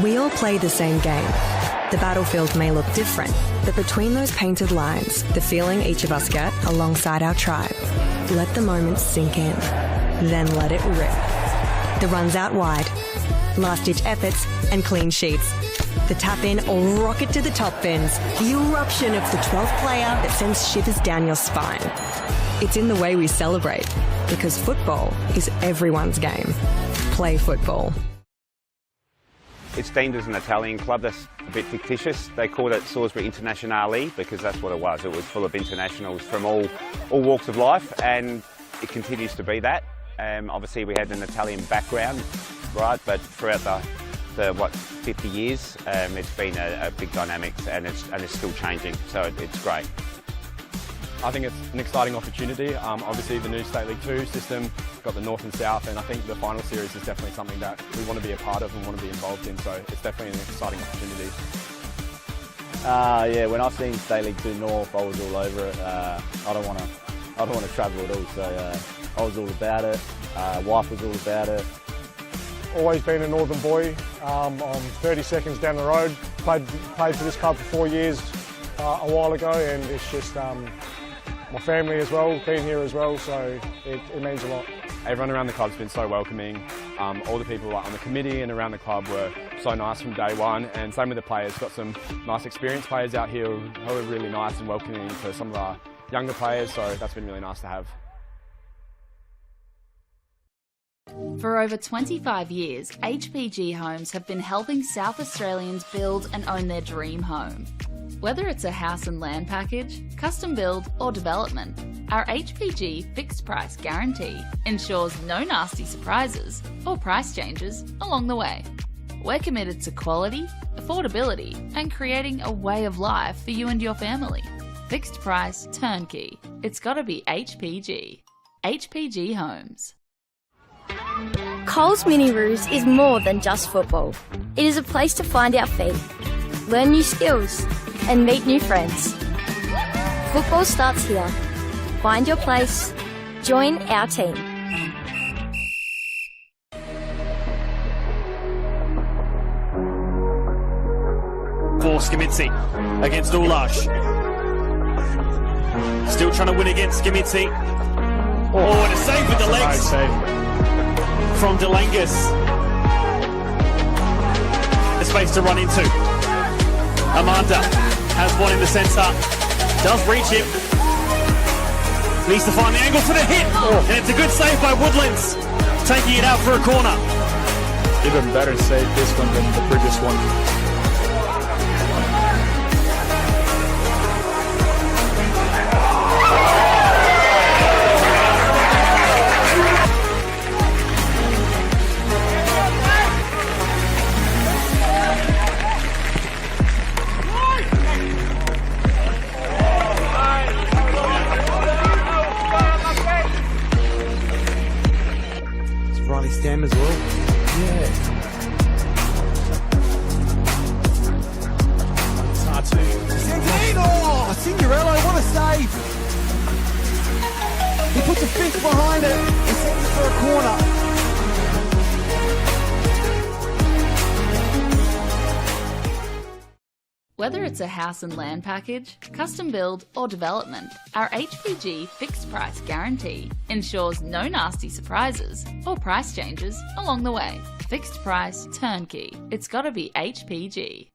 We all play the same game. The battlefield may look different, but between those painted lines, the feeling each of us get alongside our tribe. Let the moment sink in, then let it rip. The runs out wide, last-ditch efforts and clean sheets. The tap-in or rocket to the top bins. The eruption of the 12th player that sends shivers down your spine. It's in the way we celebrate, because football is everyone's game. Play football. It's deemed as an Italian club. That's a bit fictitious. They called it Salisbury Internationale because that's what it was. It was full of internationals from all walks of life, and it continues to be that. Obviously we had an Italian background, right, but throughout the 50 years, it's been a big dynamics, and it's still changing, so it's great. I think it's an exciting opportunity. Obviously the new State League 2 system, got the North and South, and I think the final series is definitely something that we want to be a part of and want to be involved in, so it's definitely an exciting opportunity. Yeah, when I seen State League 2 North, I was all over it. I don't want to travel at all, so I was all about it. Wife was all about it. Always been a northern boy. I'm 30 seconds down the road. Played for this club for 4 years a while ago, and it's just my family as well, been here as well, so it means a lot. Everyone around the club's been so welcoming. All the people on the committee and around the club were so nice from day one, and same with the players. Got some nice experienced players out here who are really nice and welcoming to some of our younger players, so that's been really nice to have. For over 25 years, HPG Homes have been helping South Australians build and own their dream home. Whether it's a house and land package, custom build or development, our HPG fixed price guarantee ensures no nasty surprises or price changes along the way. We're committed to quality, affordability and creating a way of life for you and your family. Fixed price turnkey. It's gotta be HPG. HPG Homes. Coles Mini Roos is more than just football. It is a place to find our feet, learn new skills, and meet new friends. Football starts here. Find your place. Join our team. For Skimitsi against Ulash. Still trying to win against Skimitsi. Oh, and a save with the legs from Delangus. The space to run into. Amanda has one in the centre. Does reach him. Needs to find the angle for the hit. And it's a good save by Woodlands. Taking it out for a corner. Even better save this one than the previous one. Stem as well. Yeah. Tatu. Oh, Signorello, what a save. He puts a fist behind it and sends it for a corner. Whether it's a house and land package, custom build or development, our HPG fixed price guarantee ensures no nasty surprises or price changes along the way. Fixed price turnkey. It's gotta be HPG.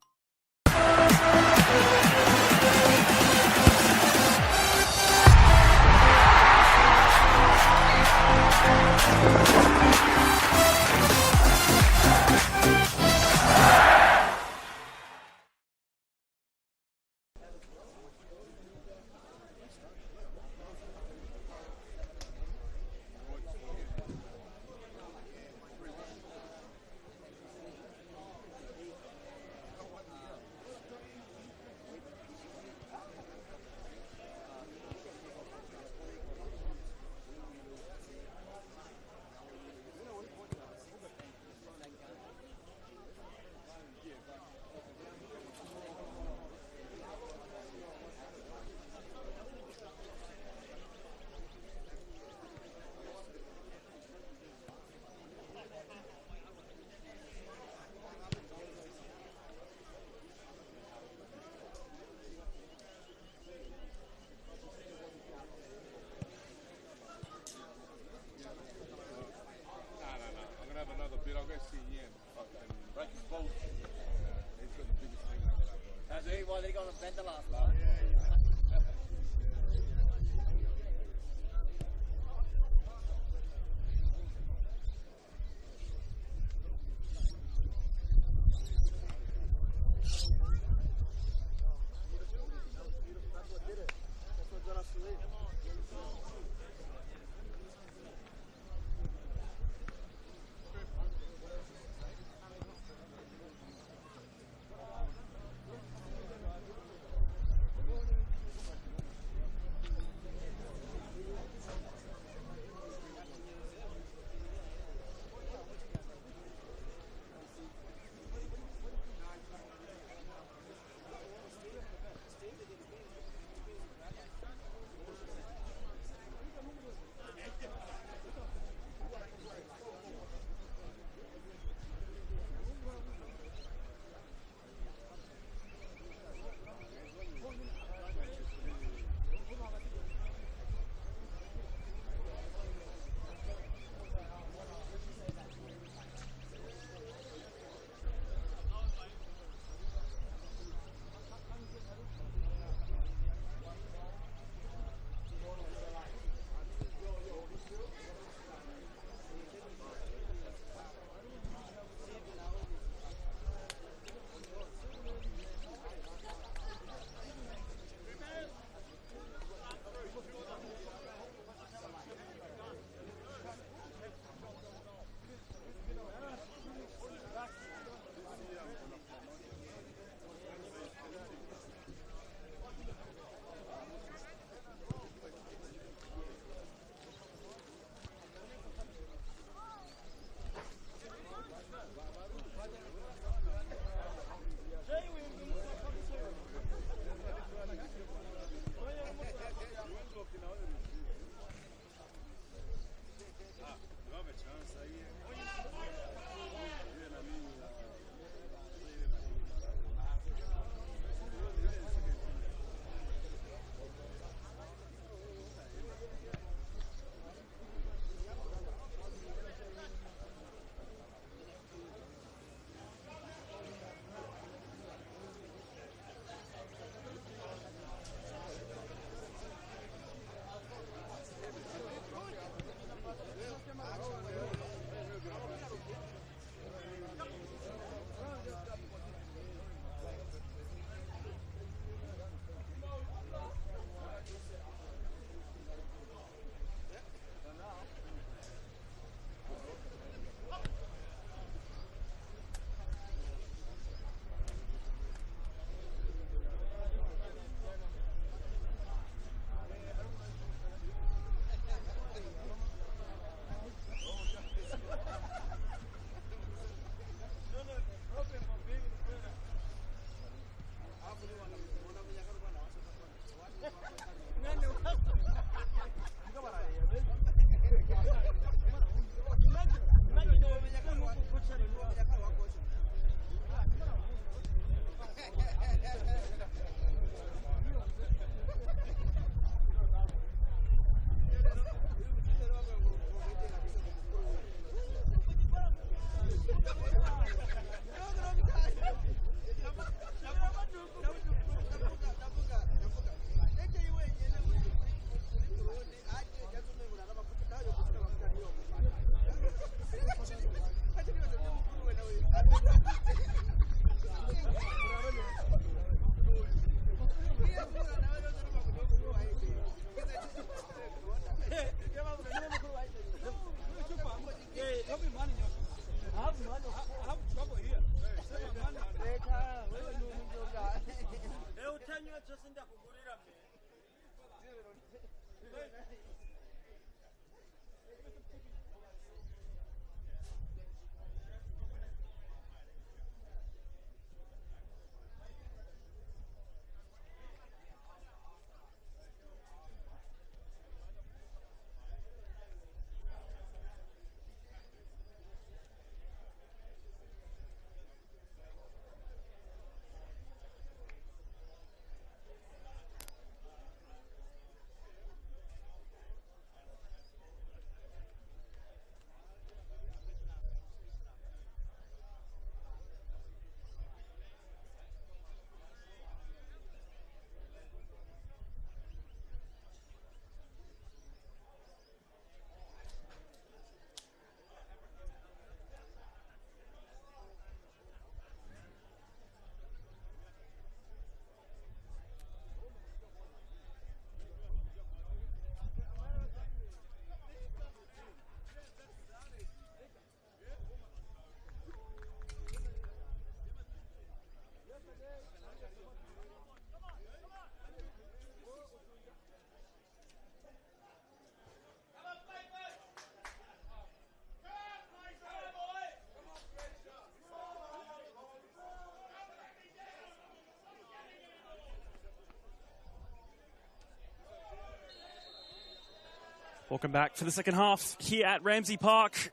Welcome back for the second half here at Ramsey Park.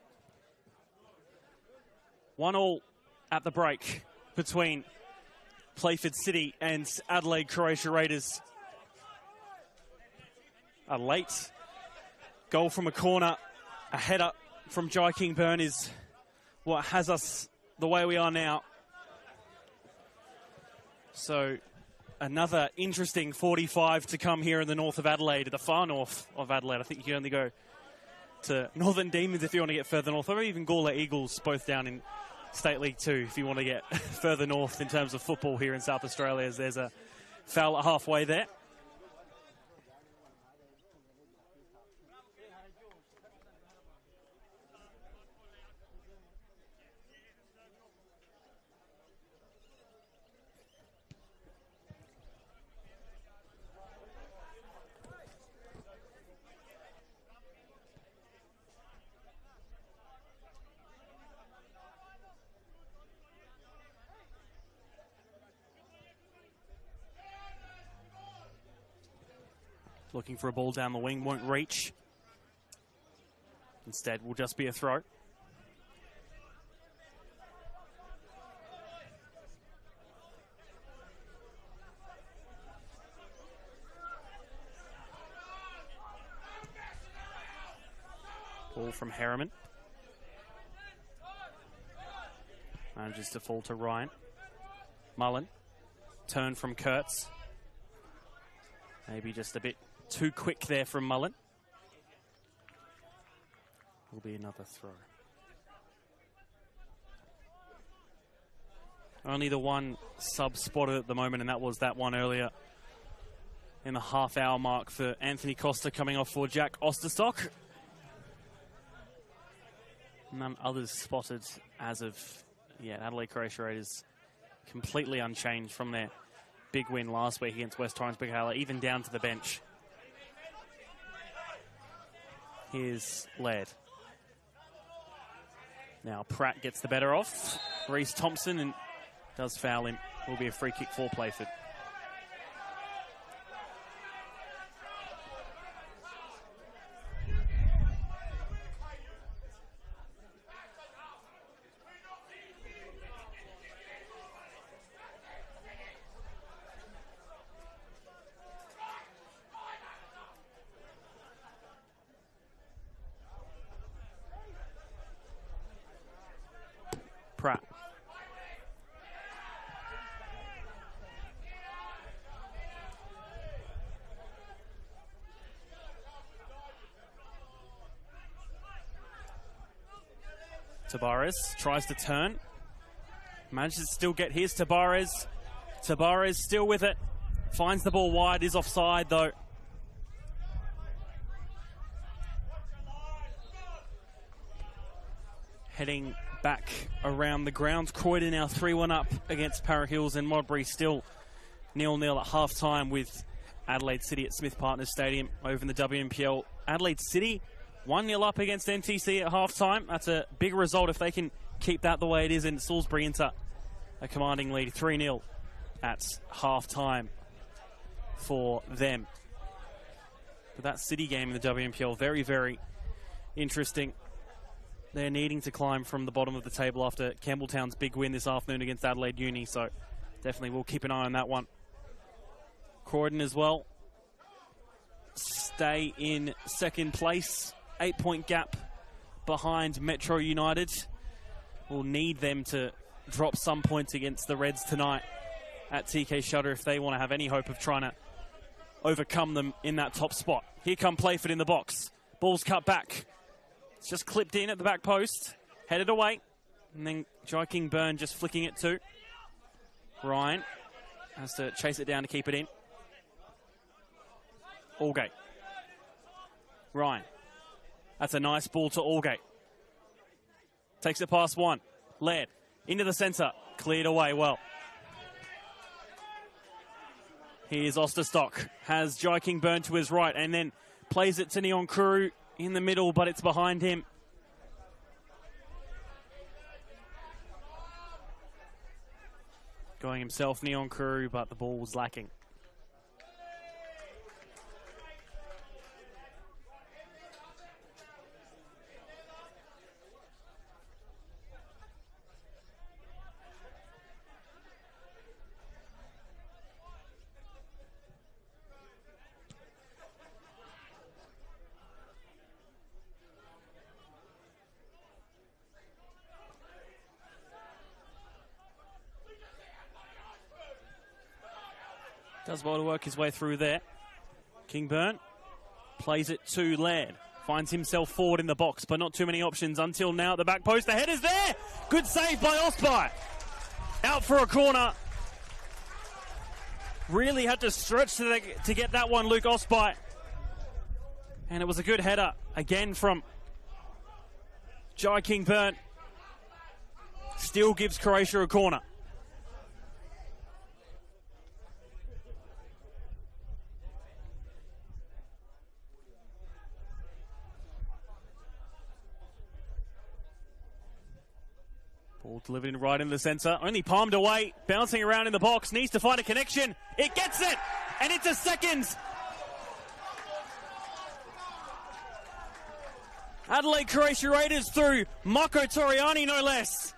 1-1 at the break between Playford City and Adelaide Croatia Raiders. A late goal from a corner, a header from Jai King-Byrne is what has us the way we are now. So another interesting 45 to come here in the north of Adelaide, the far north of Adelaide. I think you can only go to Northern Demons if you want to get further north, or even Gawler Eagles, both down in State League 2, if you want to get further north in terms of football here in South Australia, as there's a foul at halfway there. Looking for a ball down the wing, won't reach. Instead, will just be a throw. Ball from Harriman. Manages to fall to Ryan. Mullen. Turn from Kurtz. Maybe just a bit too quick there from Mullen. Will be another throw. Only the one sub spotted at the moment, and that was that one earlier in the half-hour mark for Anthony Costa coming off for Jack Osterstock. None others spotted as of yet. Adelaide Croatia Raiders completely unchanged from their big win last week against West Torrens Big Hale, even down to the bench. Here's Laird. Now Pratt gets the better off. Reece Thompson and does foul him. Will be a free kick for Playford. Pratt. Tabarez tries to turn. Manages to still get his. Tabarez. Tabarez still with it. Finds the ball wide. Is offside though. Heading back around the grounds. Croydon now 3-1 up against Para Hills, and Modbury still 0-0 at half-time with Adelaide City at Smith Partners Stadium over in the WNPL. Adelaide City 1-0 up against NTC at half-time. That's a big result if they can keep that the way it is, and Salisbury into a commanding lead 3-0 at half-time for them. But that City game in the WNPL, very, very interesting. They're needing to climb from the bottom of the table after Campbelltown's big win this afternoon against Adelaide Uni, so definitely we'll keep an eye on that one. Croydon as well stay in second place, 8-point gap behind Metro United. We'll need them to drop some points against the Reds tonight at TK Shutter if they want to have any hope of trying to overcome them in that top spot. Here come Playford in the box. Ball's cut back. It's just clipped in at the back post. Headed away. And then Jai King-Byrne just flicking it to Ryan. Has to chase it down to keep it in. Allgate. Ryan. That's a nice ball to Allgate. Takes it past one. Laird. Into the centre. Cleared away well. Here's Osterstock. Has Jai King-Byrne to his right and then plays it to Neon Kuru in the middle, but it's behind him. Going himself, Neon Kuru, but the ball was lacking. Does well to work his way through there. Kingburn plays it to Laird. Finds himself forward in the box, but not too many options until now at the back post. The header's there! Good save by Osby. Out for a corner. Really had to stretch to get that one, Luke Osby. And it was a good header, again from Jai Kingburn. Still gives Croatia a corner. Ball delivered in right in the centre. Only palmed away. Bouncing around in the box. Needs to find a connection. It gets it. And into seconds. Adelaide Croatia Raiders through Marco Toriani, no less.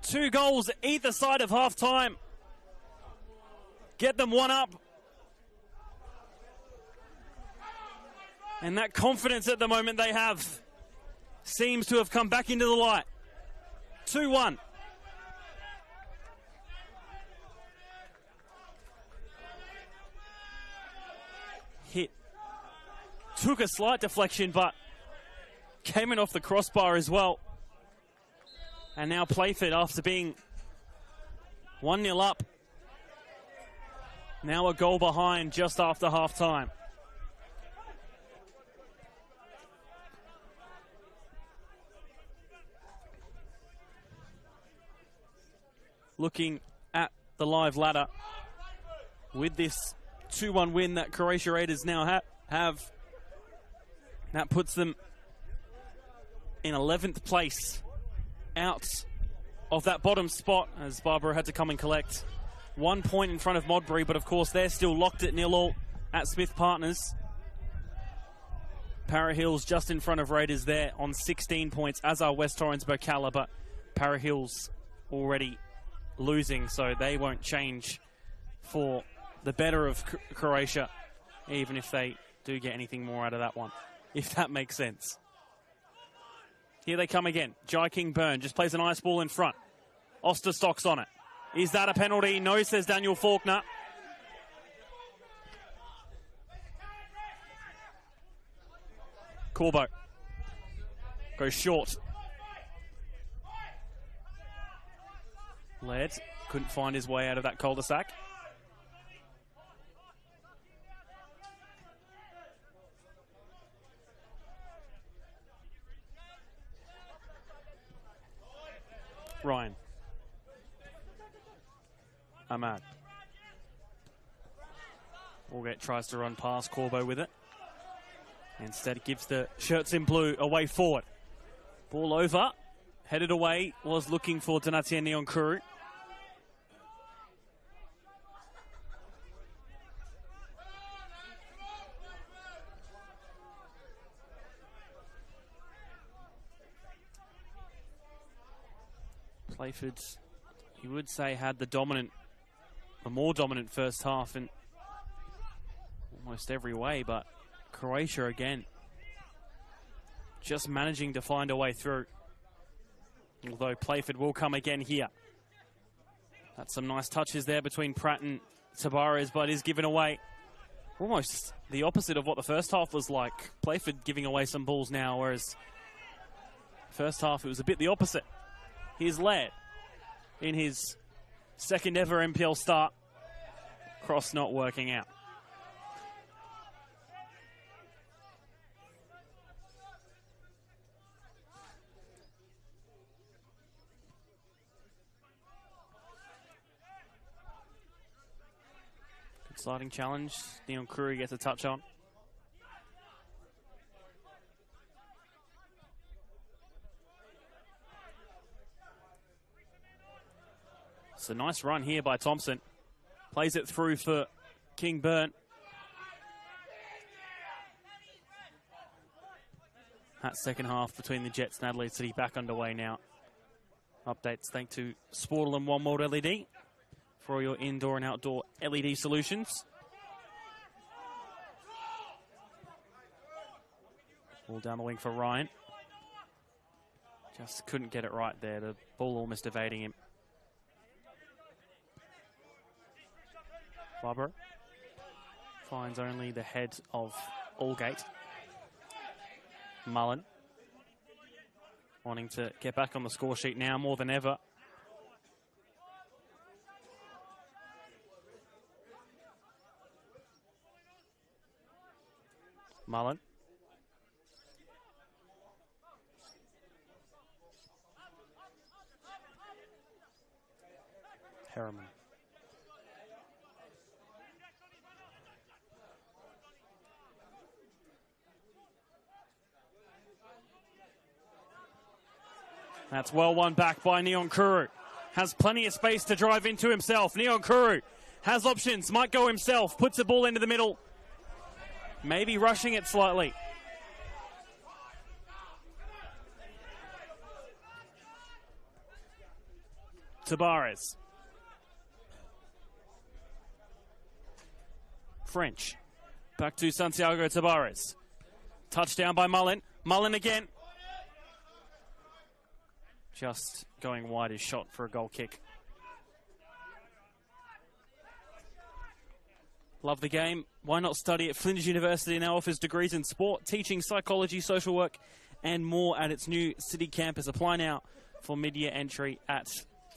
2 goals either side of half time. Get them one up. And that confidence at the moment they have seems to have come back into the light. 2-1. Hit. Took a slight deflection, but came in off the crossbar as well. And now Playford, after being 1-0 up, now a goal behind just after half time. Looking at the live ladder with this 2-1 win that Croatia Raiders now have, that puts them in 11th place, out of that bottom spot as Barbara had to come and collect 1 point in front of Modbury, but of course they're still locked at 0-0 at Smith Partners. Para Hills just in front of Raiders there on 16 points, as are West Torrens Bocala, but Para Hills already losing, so they won't change for the better of Croatia, even if they do get anything more out of that one, if that makes sense. Here they come again. Jai Kingburn just plays an ice ball in front. Osterstock's on it. Is that a penalty? No, says Daniel Faulkner. Corbo goes short. Laird couldn't find his way out of that cul-de-sac. Ryan. Ahmad. Allgate tries to run past Corbo with it. Instead it gives the shirts in blue away forward. Ball over. Headed away. Was looking for Donatia Neonkuru. Playford, you would say, had a more dominant first half in almost every way, but Croatia again just managing to find a way through. Although Playford will come again here. That's some nice touches there between Pratt and Tabares, but is given away. Almost the opposite of what the first half was like. Playford giving away some balls now, whereas first half it was a bit the opposite. Here's Laird in his second ever NPL start. Cross not working out. Good sliding challenge. Neonkuru gets a touch on. It's a nice run here by Thompson. Plays it through for Kingburn. That second half between the Jets and Adelaide City back underway now. Updates thanks to Sportal and One World LED for all your indoor and outdoor LED solutions. Ball down the wing for Ryan. Just couldn't get it right there. The ball almost evading him. Barber finds only the head of Allgate. Mullen wanting to get back on the score sheet now more than ever. Mullen. Harriman. That's well won back by Neon Kuru. Has plenty of space to drive into himself. Neon Kuru has options, might go himself, puts the ball into the middle. Maybe rushing it slightly. Tabares. French. Back to Santiago Tabares. Touchdown by Mullen. Mullen again. Just going wide his shot for a goal kick. Love the game. Why not study at Flinders University? Now offers degrees in sport, teaching, psychology, social work, and more at its new city campus. Apply now for mid-year entry at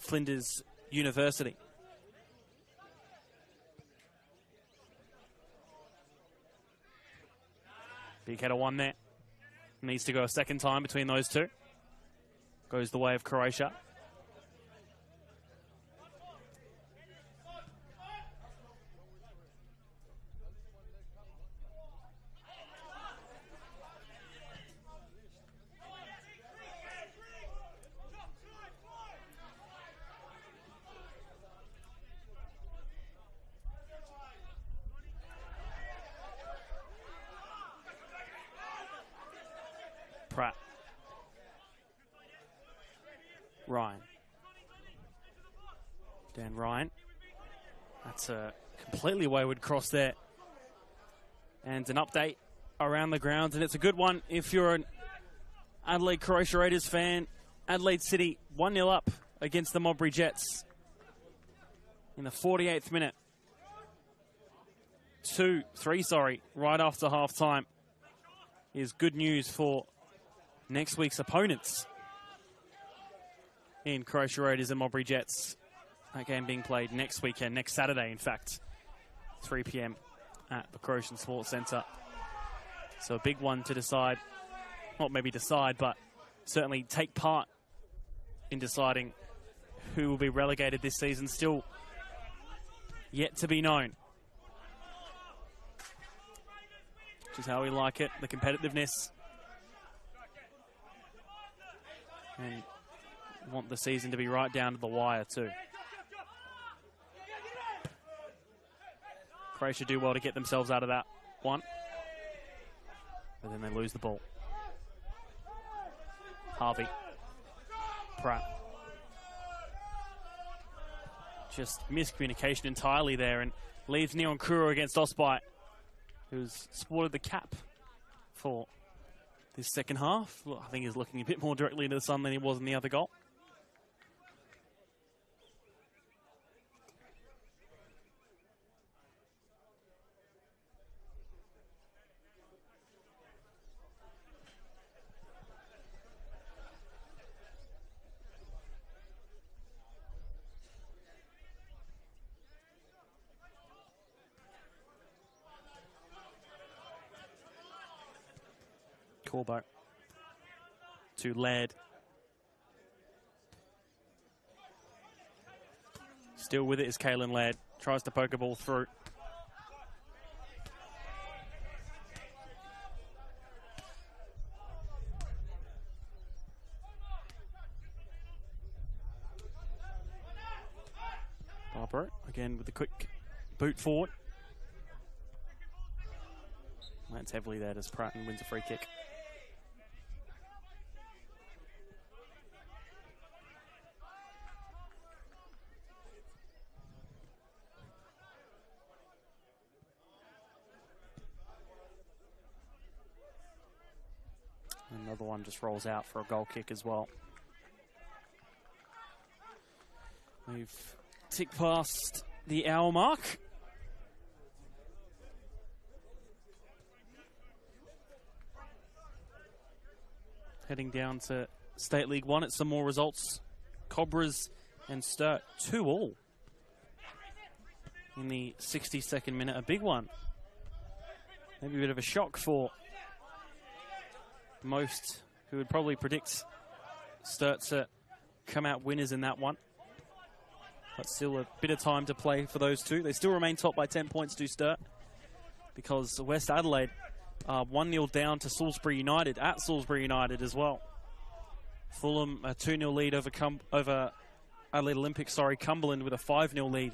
Flinders University. Big header one there. Needs to go a second time between those two. Goes the way of Croatia. Pratt. Ryan. Dan Ryan. That's a completely wayward cross there. And an update around the grounds, and it's a good one if you're an Adelaide Croatia Raiders fan. Adelaide City 1-0 up against the Modbury Jets in the 48th minute. 3 right after half time is good news for next week's opponents in Croatia Raiders and Modbury Jets. That game being played next weekend, next Saturday, in fact, 3 p.m. at the Croatian Sports Centre. So a big one to decide, not maybe decide, but certainly take part in deciding who will be relegated this season. Still yet to be known. Which is how we like it, the competitiveness. And want the season to be right down to the wire too. Croatia do well to get themselves out of that one. But then they lose the ball. Harvey. Pratt. Just miscommunication entirely there and leaves Neon Kuru against Osbite, who's sported the cap for this second half. Well, I think he's looking a bit more directly into the sun than he was in the other goal. Corbo to Laird. Still with it is Kalen Laird. Tries to poke a ball through. Barber again with the quick boot forward. Lands heavily there as Pratton wins a free kick. Another one just rolls out for a goal kick as well. We've ticked past the hour mark. Heading down to State League 1 at some more results. Cobras and Sturt 2-2 in the 62nd minute. A big one. Maybe a bit of a shock for most who would probably predict Sturt to come out winners in that one. But still a bit of time to play for those two. They still remain top by 10 points to Sturt because West Adelaide 1-0 down to Salisbury United at Salisbury United as well. Fulham a 2-0 lead over Adelaide Olympics, Cumberland with a 5-0 lead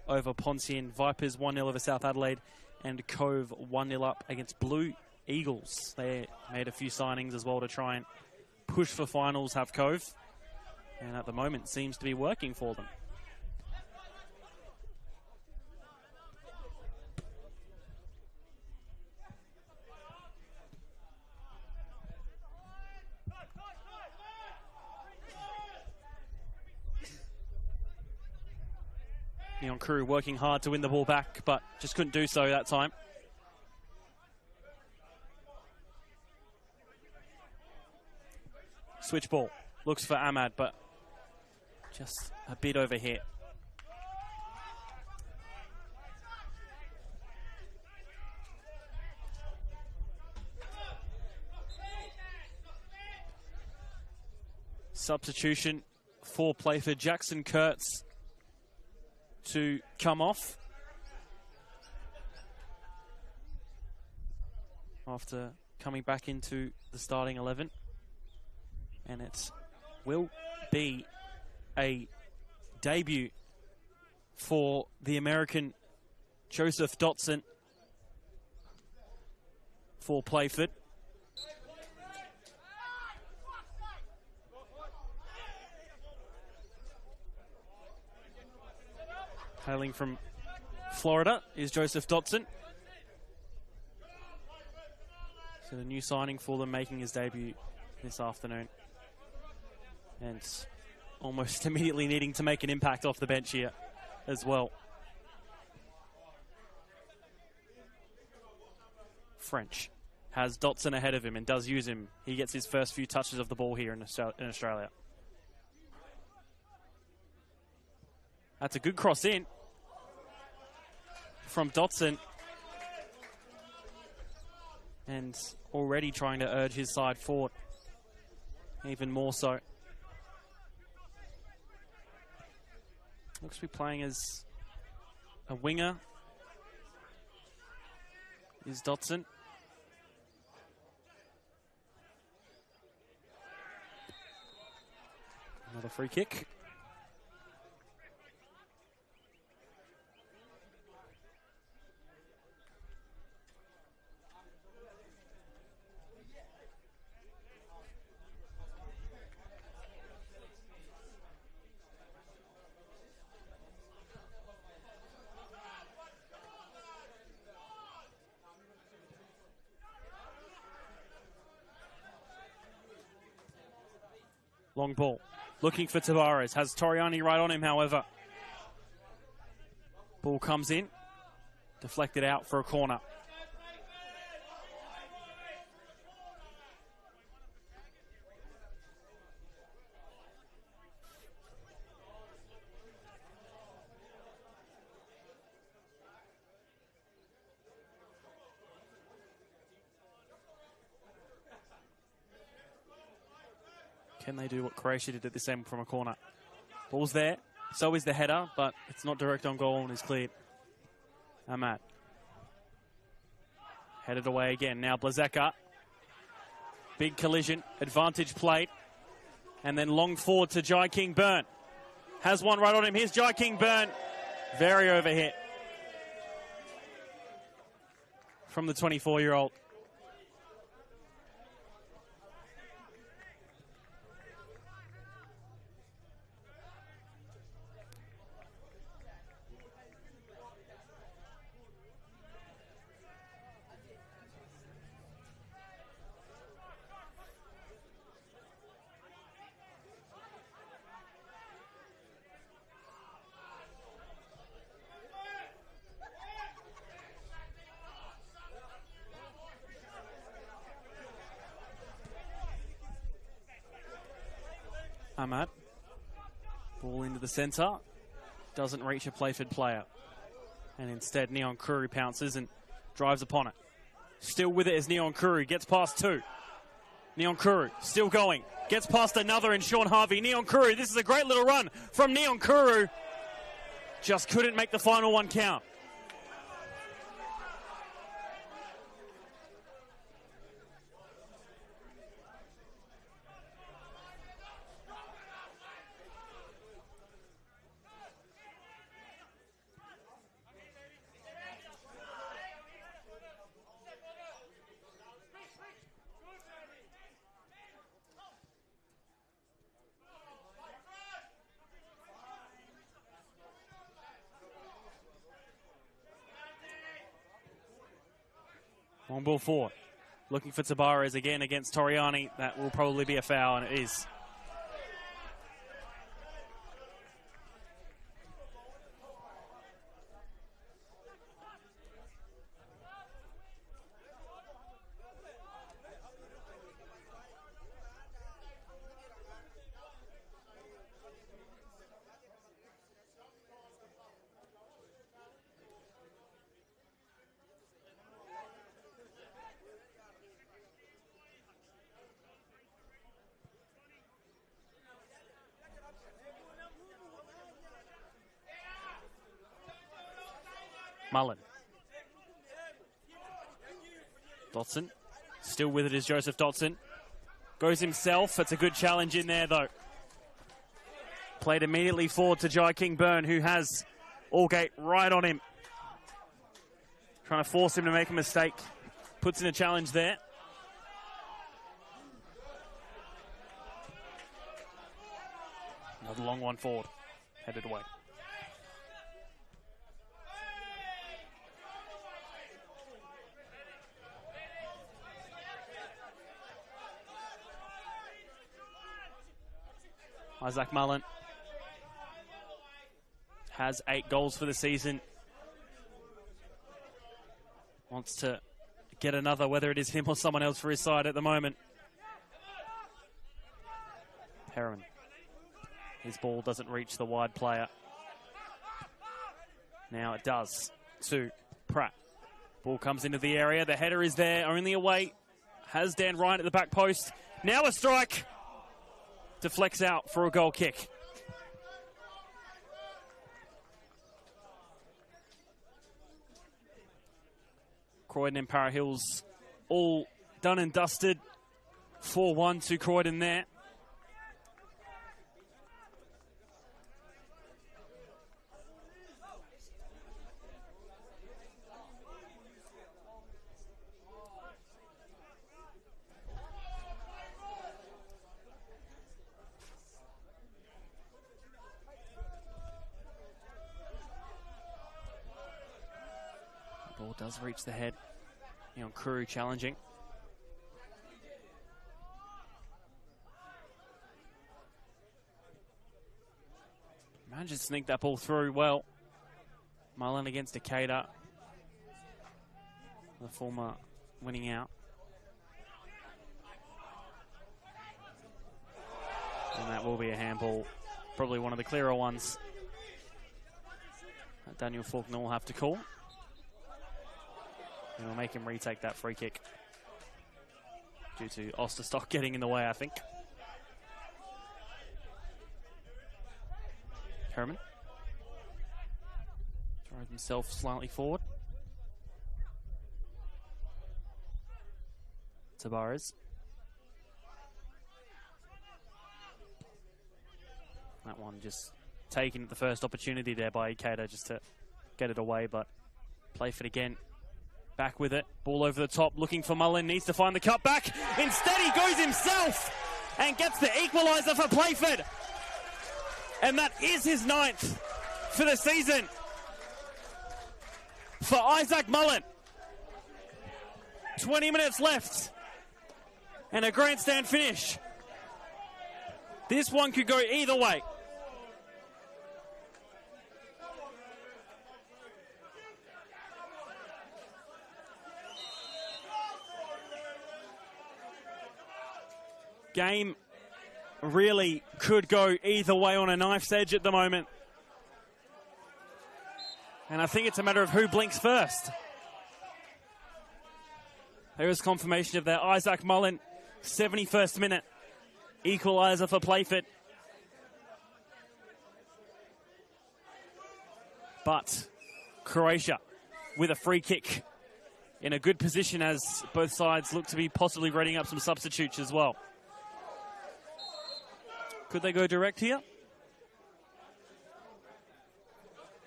over Ponthian. Vipers 1-0 over South Adelaide, and Cove 1-0 up against Blue Eagles. They made a few signings as well to try and push for finals, have Cove, and at the moment seems to be working for them. Neon Crew working hard to win the ball back, but just couldn't do so that time. Switch ball. Looks for Ahmad, but just a bit over here. Substitution for Playford. Jackson Kurtz to come off after coming back into the starting 11, and it will be a debut for the American Joseph Dotson for Playford. Hailing from Florida is Joseph Dotson. So the new signing for them, making his debut this afternoon. And almost immediately needing to make an impact off the bench here as well. French has Dotson ahead of him and does use him. He gets his first few touches of the ball here in Australia. That's a good cross in from Dotson. And already trying to urge his side forward. Even more so. Looks to be playing as a winger. Is Dotson. Another free kick. Long ball. Looking for Tavares. Has Toriani right on him, however. Ball comes in. Deflected out for a corner. Can they do what Croatia did at this end from a corner? Ball's there. So is the header, but it's not direct on goal and is cleared. Ahmad. Headed away again. Now Blazeka. Big collision. Advantage played. And then long forward to Jai King Byrne. Has one right on him. Here's Jai King Byrne. Very overhit. From the 24-year-old. Ahmad. Ball into the centre. Doesn't reach a Playford player. And instead, Neon Kuru pounces and drives upon it. Still with it is Neon Kuru. Gets past two. Neon Kuru still going. Gets past another in Sean Harvey. Neon Kuru, this is a great little run from Neon Kuru. Just couldn't make the final one count. Long ball forward. Looking for Tabares again against Toriani. That will probably be a foul, and it is. Mullen. Dotson. Still with it is Joseph Dotson. Goes himself. It's a good challenge in there, though. Played immediately forward to Jai King Byrne, who has Allgate right on him. Trying to force him to make a mistake. Puts in a challenge there. Another long one forward. Headed away. Isaac Mullen has 8 goals for the season. Wants to get another, whether it is him or someone else for his side at the moment. Perriman. His ball doesn't reach the wide player. Now it does to Pratt. Ball comes into the area. The header is there, only away. Has Dan Ryan at the back post. Now a strike. Deflects out for a goal kick. Croydon and Para Hills all done and dusted. 4-1 to Croydon there. Ball does reach the head. Neon Kuru challenging. Manages to sneak that ball through well. Mullen against Decatur. The former winning out. And that will be a handball. Probably one of the clearer ones that Daniel Faulkner will have to call. And we'll make him retake that free kick due to Osterstock getting in the way, I think. Herman throws himself slightly forward. Tabares. That one just taken at the first opportunity there by Ikeda just to get it away, but Playford again. Back with it, ball over the top, looking for Mullen, needs to find the cut back. Instead he goes himself and gets the equaliser for Playford. And that is his 9th for the season for Isaac Mullen. 20 minutes left and a grandstand finish. This one could go either way. Game really could go either way on a knife's edge at the moment. And I think it's a matter of who blinks first. There is confirmation of that. Isaac Mullen, 71st minute, equaliser for Playford. But Croatia with a free kick in a good position as both sides look to be possibly readying up some substitutes as well. Could they go direct here?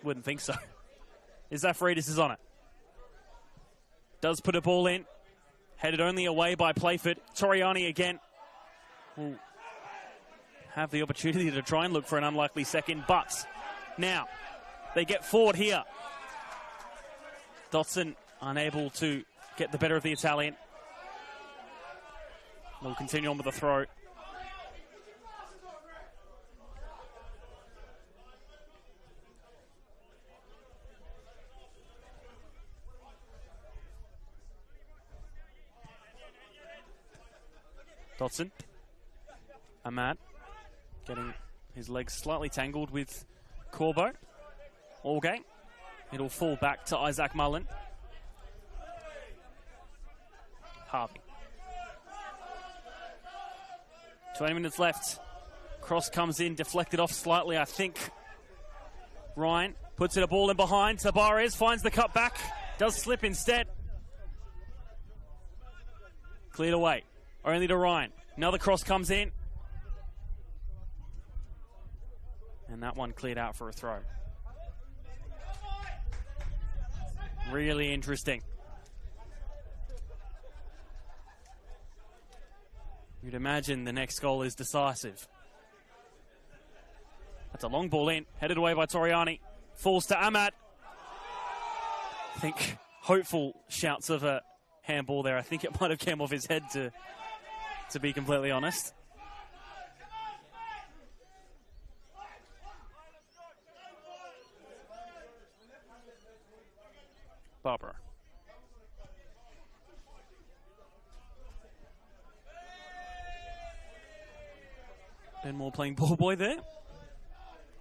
Wouldn't think so. Zafarides is on it. Does put a ball in. Headed only away by Playford. Toriani again will have the opportunity to try and look for an unlikely second, but now they get forward here. Dotson unable to get the better of the Italian. They'll continue on with the throw. Dotson. Ahmad getting his legs slightly tangled with Corbo all game. It'll fall back to Isaac Mullen. Harvey. 20 minutes left. Cross comes in, deflected off slightly, I think. Ryan puts it a ball in behind. Tabarez finds the cut back. Does slip instead. Cleared away. Only to Ryan. Another cross comes in. And that one cleared out for a throw. Really interesting. You'd imagine the next goal is decisive. That's a long ball in. Headed away by Toriani. Falls to Ahmad. I think hopeful shouts of a handball there. I think it might have come off his head, to be completely honest. Barbara. Ben Moore playing ball boy there.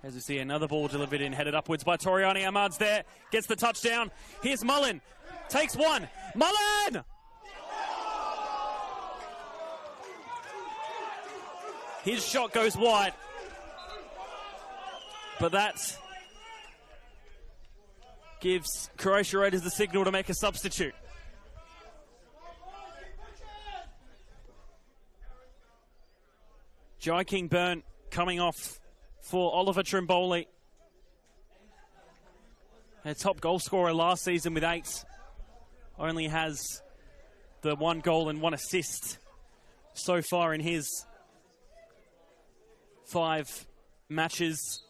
As we see another ball delivered in, headed upwards by Toriani. Ahmad's there, gets the touchdown. Here's Mullen, takes one. Mullen! His shot goes wide. But that gives Croatia Raiders the signal to make a substitute. Jai King-Byrne coming off for Oliver Trimboli. A top goal scorer last season with 8. Only has the 1 goal and 1 assist so far in his 5 matches.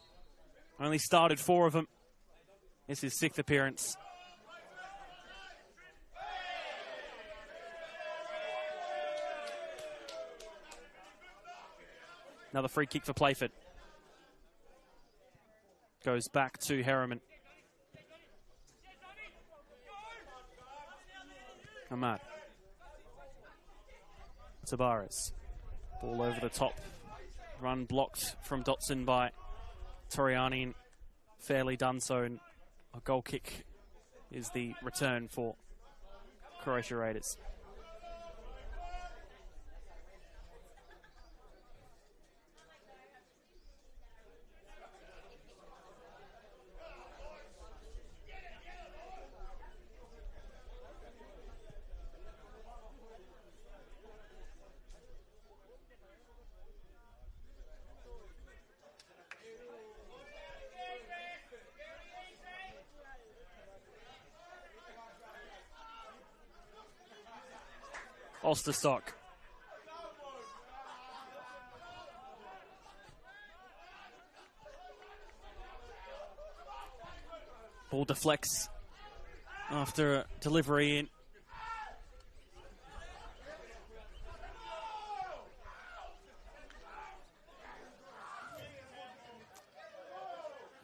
Only started 4 of them. This is his 6th appearance. Another free kick for Playford. Goes back to Harriman. Ahmad. Tabarez. Ball over the top. Run blocked from Dotson by Toriani. Fairly done so. And a goal kick is the return for Croatia Raiders. Osterstock. Ball deflects after a delivery in.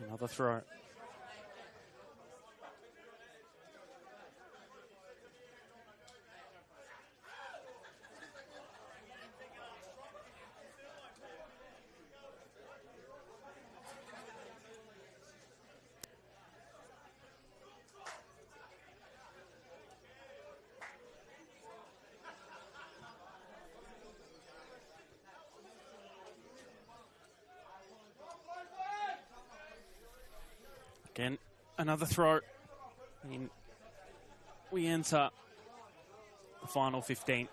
Another throw. Again, another throw. And we enter the final 15.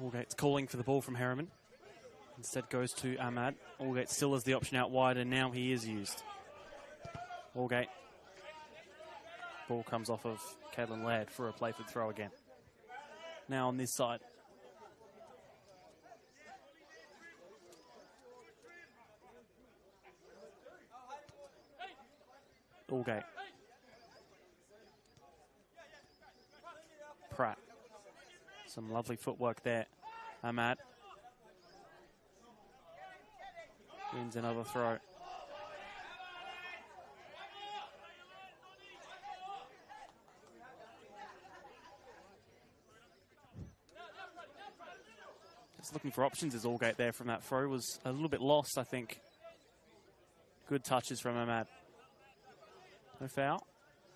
Allgate's calling for the ball from Harriman. Instead goes to Ahmad. Allgate still has the option out wide, and now he is used. Allgate. Ball comes off of Caitlin Laird for a Playford throw again. Now on this side. Allgate. Pratt. Some lovely footwork there. Ahmad. Wins another throw. Just looking for options as Allgate there from that throw. Was a little bit lost, I think. Good touches from Ahmad. No foul.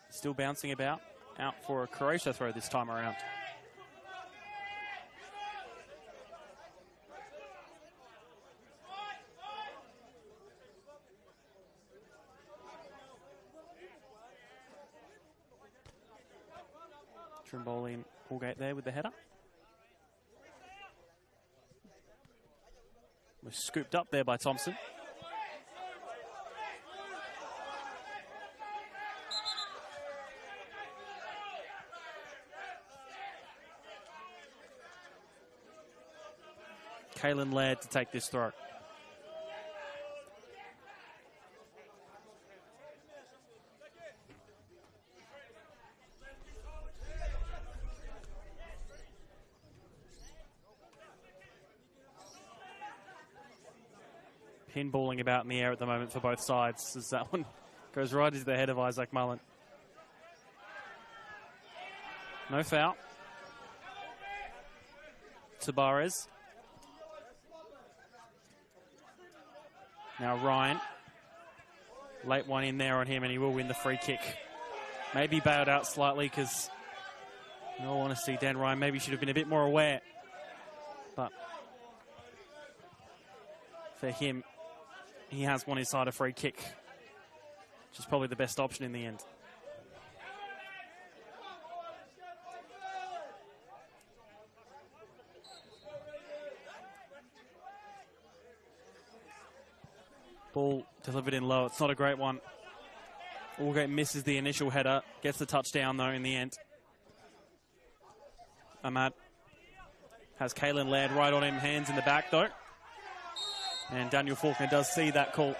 Still bouncing about. Out for a Croatia throw this time around. Trimboli, Allgate there with the header. Was scooped up there by Thompson. Caitlin Laird to take this throw. Pinballing about in the air at the moment for both sides as that one goes right into the head of Isaac Mullen. No foul. Tabarez. Now Ryan. Late one in there on him and he will win the free kick. Maybe bailed out slightly because, in all honesty, Dan Ryan maybe should have been a bit more aware. But for him, he has won his side a free kick, which is probably the best option in the end. Ball delivered in low. It's not a great one. Allgate misses the initial header. Gets the touchdown, though, in the end. Ahmad has Caitlin Laird right on him. Hands in the back, though. And Daniel Faulkner does see that call.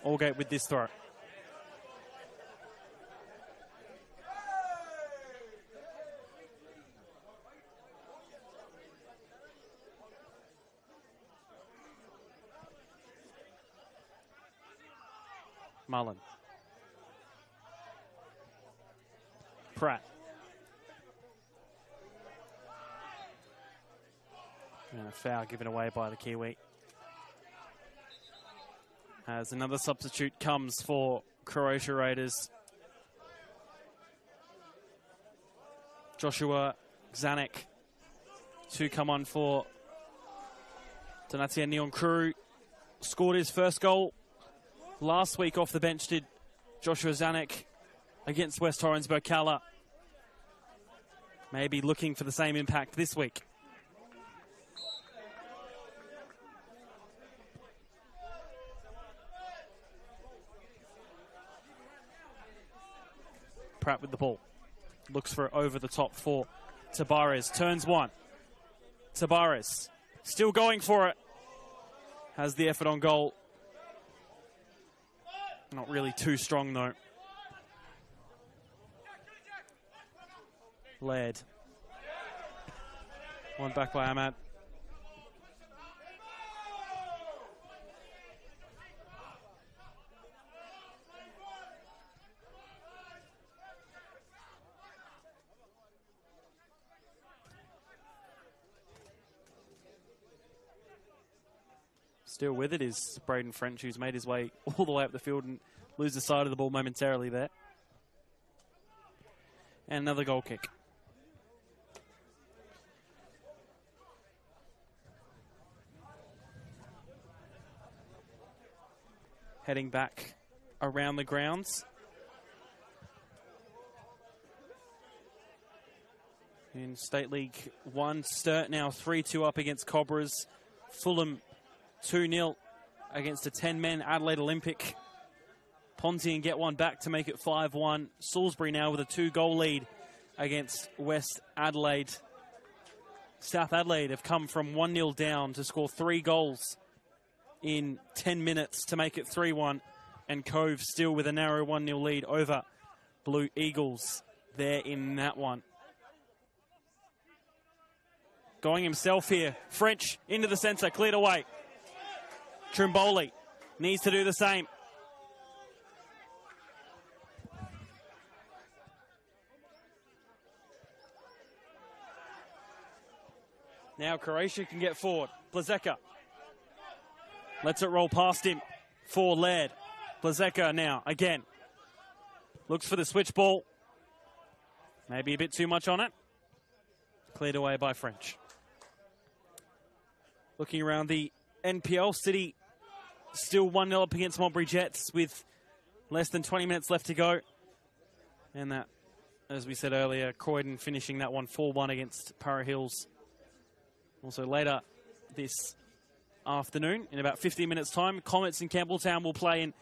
Allgate with this throw. Mullen. Pratt. And a foul given away by the Kiwi. As another substitute comes for Croatia Raiders. Joshua Zanek to come on for Donatia Neon-Crew. Scored his first goal last week off the bench, did Joshua Zanek against West Torrens Bocala. Maybe looking for the same impact this week. Pratt with the ball. Looks for it over the top for Tabarez. Turns one. Tabarez still going for it. Has the effort on goal. Not really too strong, though. Laird. One back by Ahmad. Still with it is Braden French, who's made his way all the way up the field and lose the side of the ball momentarily there. And another goal kick. Heading back around the grounds. In State League 1, Sturt now 3-2 up against Cobras. Fulham 2-0 against a 10-man Adelaide Olympic. Pontian get one back to make it 5-1. Salisbury now with a 2-goal lead against West Adelaide. South Adelaide have come from 1-0 down to score 3 goals in 10 minutes to make it 3-1. And Cove still with a narrow 1-0 lead over Blue Eagles there in that one. Going himself here. French into the centre, cleared away. Trimboli needs to do the same. Now Croatia can get forward. Blazeka lets it roll past him for Laird. Blazeka now again. Looks for the switch ball. Maybe a bit too much on it. Cleared away by French. Looking around the NPL, City still 1-0 up against Modbury Jets with less than 20 minutes left to go. And that, as we said earlier, Croydon finishing that one 4-1 against Para Hills. Also later this afternoon, in about 15 minutes' time, Comets in Campbelltown will play, in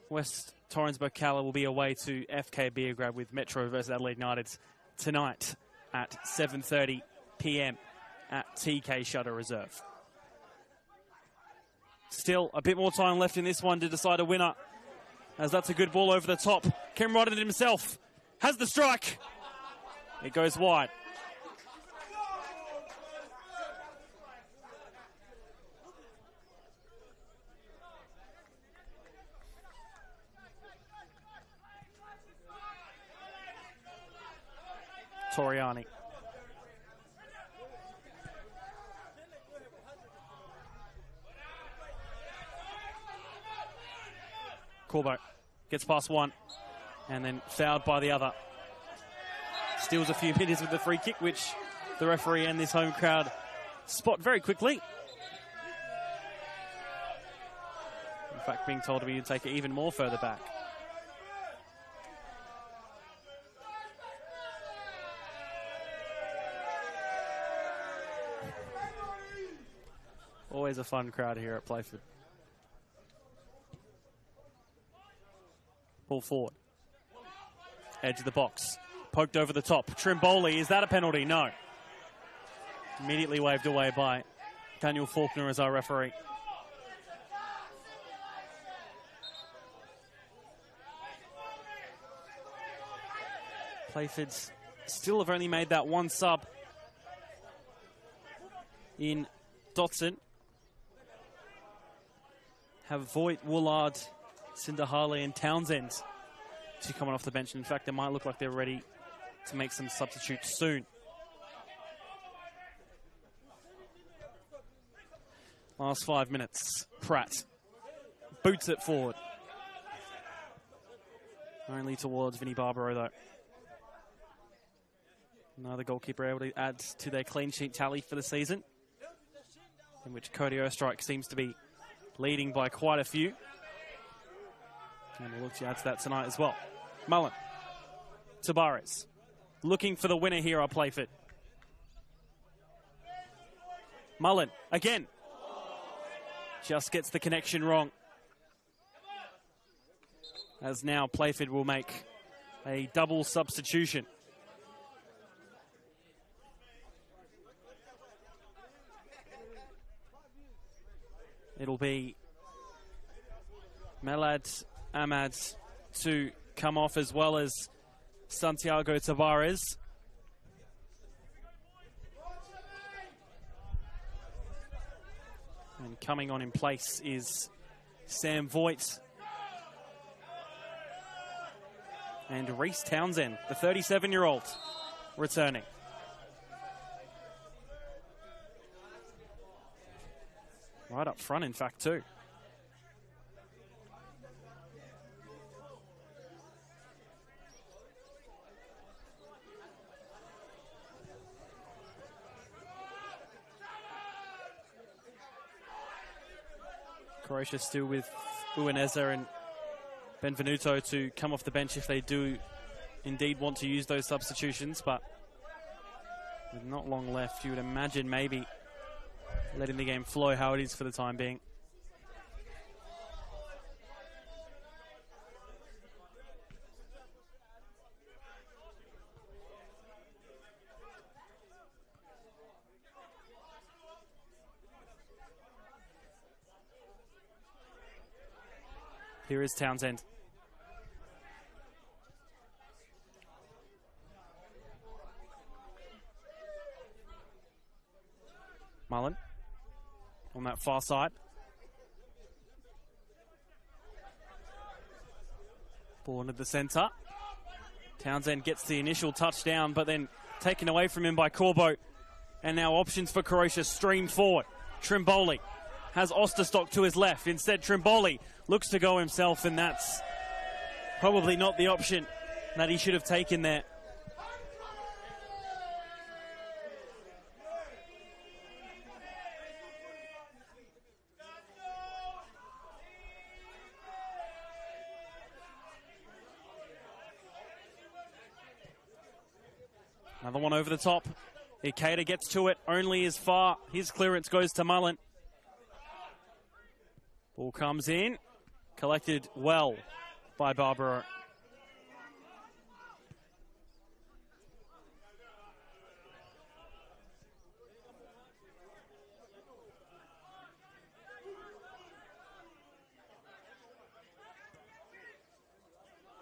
West Torrens Bocala will be away to FK Beograd with Metro versus Adelaide United tonight at 7:30 p.m. at TK Shutter Reserve. Still a bit more time left in this one to decide a winner, as that's a good ball over the top. Ken Rodden himself has the strike. It goes wide. Toriani. Corbo gets past one and then fouled by the other. Steals a few meters with the free kick, which the referee and this home crowd spot very quickly. In fact, being told to be to take it even more further back. Always a fun crowd here at Playford. Ball forward. Edge of the box. Poked over the top. Trimboli, is that a penalty? No. Immediately waved away by Daniel Faulkner as our referee. Playford's still have only made that one sub in Dotson. Have Voigt, Woolard, Sindahale and Townsend to coming off the bench. In fact, they might look like they're ready to make some substitutes soon. Last 5 minutes. Pratt boots it forward. Only towards Vinnie Barbaro, though. Another goalkeeper able to add to their clean sheet tally for the season, in which Cody Ostrike seems to be leading by quite a few. And we'll look to add to that tonight as well. Mullen. Tabares. Looking for the winner here at Playford. Mullen again. Just gets the connection wrong. As now Playford will make a double substitution. It'll be Melad Ahmad to come off, as well as Santiago Tavares. And coming on in place is Sam Voigt. And Reece Townsend, the 37-year-old, returning. Right up front, in fact, too. Croatia still with Uineza and Benvenuto to come off the bench if they do indeed want to use those substitutions, but with not long left, you would imagine maybe letting the game flow how it is for the time being. Here is Townsend. Mullen on that far side. Ball into the centre. Townsend gets the initial touchdown, but then taken away from him by Corbo. And now options for Croatia stream forward. Trimboli has Osterstock to his left. Instead, Trimboli looks to go himself, and that's probably not the option that he should have taken there. Another one over the top. Ikeda gets to it, only as far. His clearance goes to Mullen. Ball comes in, collected well by Barbaro.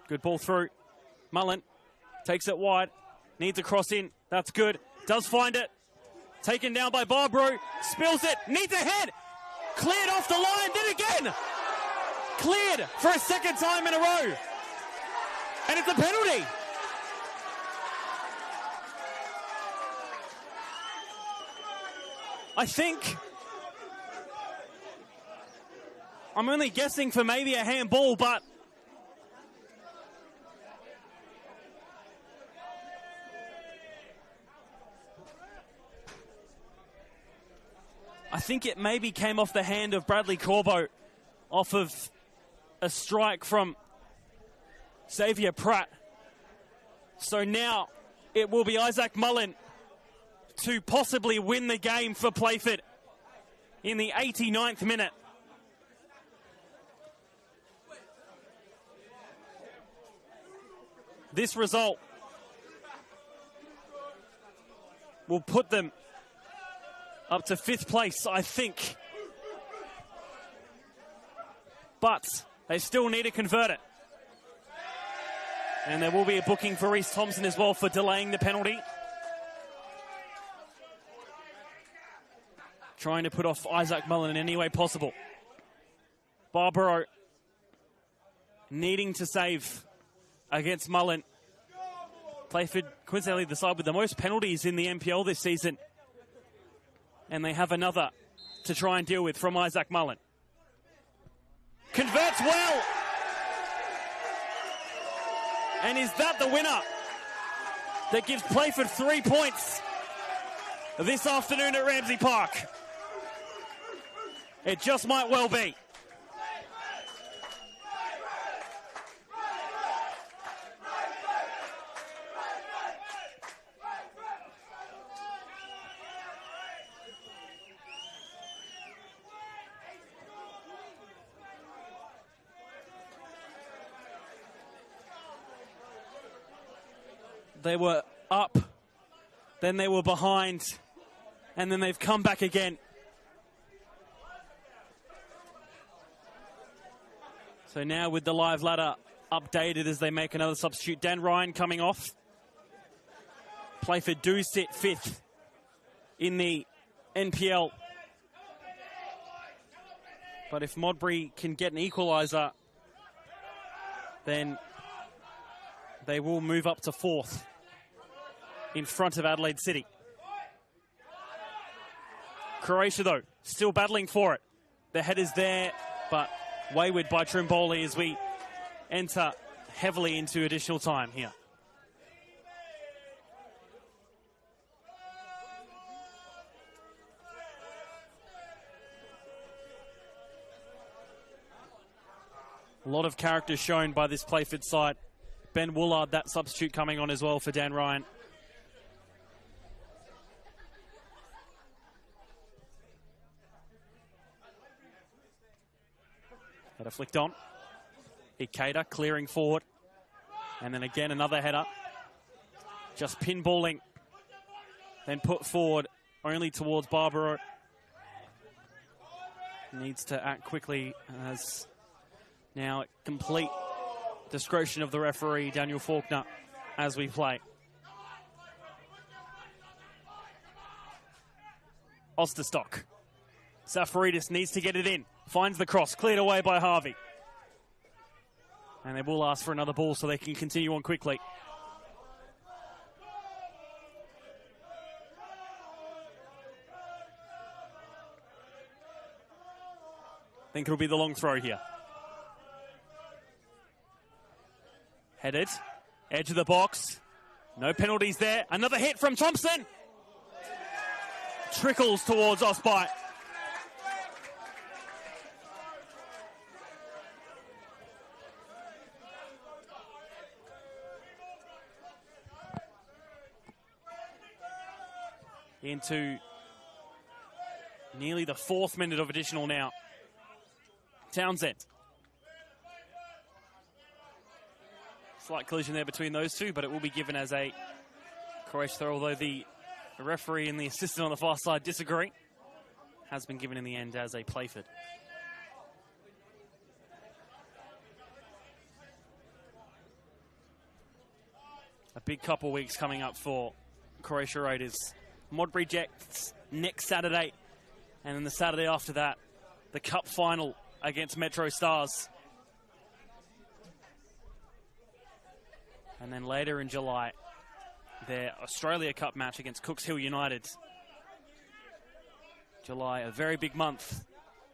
Good ball through. Mullen takes it wide. Needs a cross in. That's good. Does find it. Taken down by Barbaro. Spills it. Needs a head. Cleared off the line. Then again. Cleared for a second time in a row. And it's a penalty. I think I'm only guessing for maybe a handball, but I think it maybe came off the hand of Bradley Corbo off of a strike from Xavier Pratt. So now it will be Isaac Mullen to possibly win the game for Playford in the 89th minute. This result will put them up to 5th place, I think. But they still need to convert it. And there will be a booking for Reece Thompson as well for delaying the penalty. Trying to put off Isaac Mullen in any way possible. Barbaro needing to save against Mullen. Playford, coincidentally, the side with the most penalties in the NPL this season. And they have another to try and deal with from Isaac Mullen. Converts well. And is that the winner that gives Playford 3 points this afternoon at Ramsey Park? It just might well be. They were up, then they were behind, and then they've come back again. So now with the live ladder updated as they make another substitute. Dan Ryan coming off. Playford do sit 5th in the NPL. But if Modbury can get an equaliser, then they will move up to 4th. In front of Adelaide City. Croatia, though, still battling for it. The header's there, but wayward by Trimboli as we enter heavily into additional time here. A lot of character shown by this Playford side. Ben Woolard, that substitute, coming on as well for Dan Ryan. Header flicked on. Ikeda clearing forward. And then again another header. Just pinballing. Then put forward only towards Barbaro. Needs to act quickly as now complete discretion of the referee, Daniel Faulkner, as we play. Osterstock. Safaridis needs to get it in. Finds the cross, cleared away by Harvey. And they will ask for another ball so they can continue on quickly. I think it'll be the long throw here. Headed, edge of the box. No penalties there. Another hit from Thompson. Trickles towards Osby. Into nearly the 4th minute of additional now. Townsend. Slight collision there between those two, but it will be given as a Croatia throw, although the referee and the assistant on the far side disagree. Has been given in the end as a Playford. A big couple weeks coming up for Croatia Raiders. Modbury Jets next Saturday, and then the Saturday after that, the Cup final against Metro Stars. And then later in July, their Australia Cup match against Cooks Hill United. July, a very big month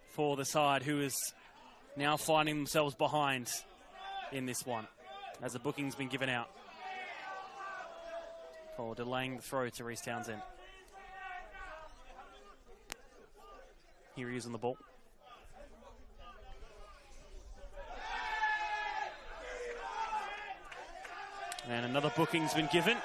for the side who is now finding themselves behind in this one, as the booking's been given out for delaying the throw to Reece Townsend. Here he is on the ball. And another booking's been given.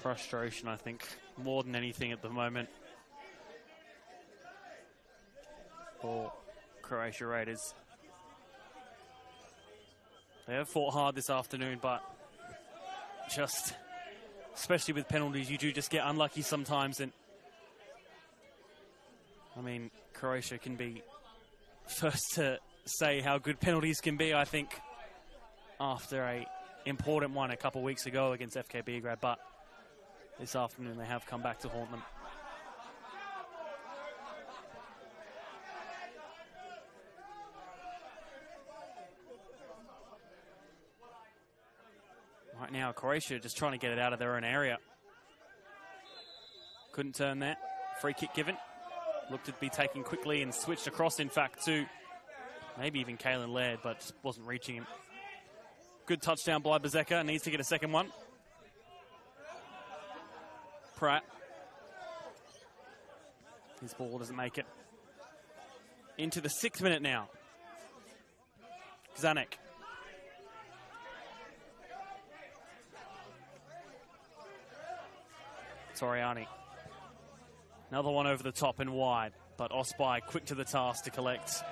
Frustration, I think, more than anything at the moment for Croatia Raiders. They have fought hard this afternoon, but just, especially with penalties, you do just get unlucky sometimes. And I mean, Croatia can be first to say how good penalties can be, I think, after a important one a couple of weeks ago against FK Beograd, but this afternoon they have come back to haunt them. Right now, Croatia just trying to get it out of their own area. Couldn't turn there. Free kick given. Looked to be taken quickly and switched across, in fact, to maybe even Kalen Laird, but just wasn't reaching him. Good touchdown by Bezeka. Needs to get a second one. Pratt. His ball doesn't make it. Into the 6th minute now. Zanek. Toriani. Another one over the top and wide, but Osby quick to the task to collect.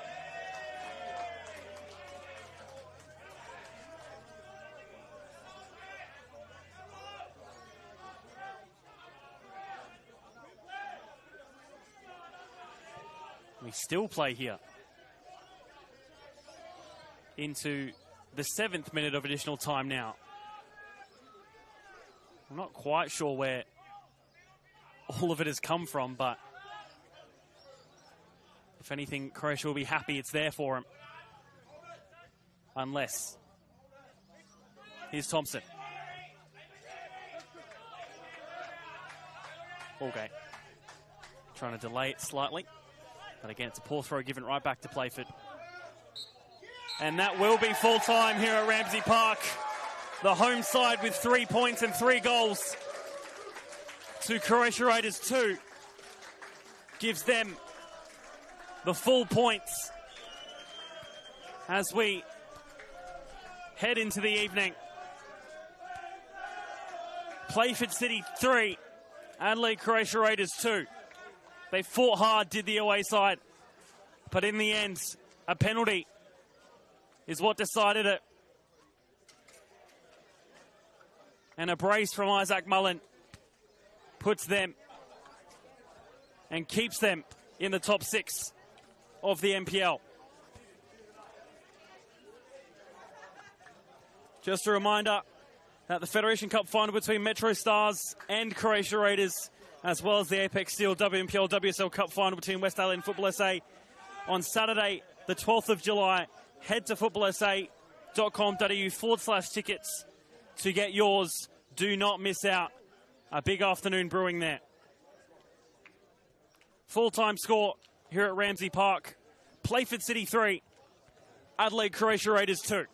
We still play here into the 7th minute of additional time now. I'm not quite sure where all of it has come from, but If anything, Croatia will be happy it's there for him. Unless. Here's Thompson. All game. Trying to delay it slightly. But again, it's a poor throw given right back to Playford. And that will be full time here at Ramsey Park. The home side with 3 points and 3 goals to Croatia Raiders 2. Gives them the full points as we head into the evening. Playford City 3, Adelaide Croatia Raiders 2. They fought hard, did the away side, but in the end, a penalty is what decided it. And a brace from Isaac Mullen puts them and keeps them in the top 6 of the NPL. Just a reminder that the Federation Cup final between Metro Stars and Croatia Raiders, as well as the Apex Steel WNPL WSL Cup final between West Adelaide and Football SA on Saturday, the 12th of July. Head to footballsa.com.au/tickets to get yours. Do not miss out. A big afternoon brewing there. Full-time score here at Ramsey Park. Playford City 3, Adelaide Croatia Raiders 2.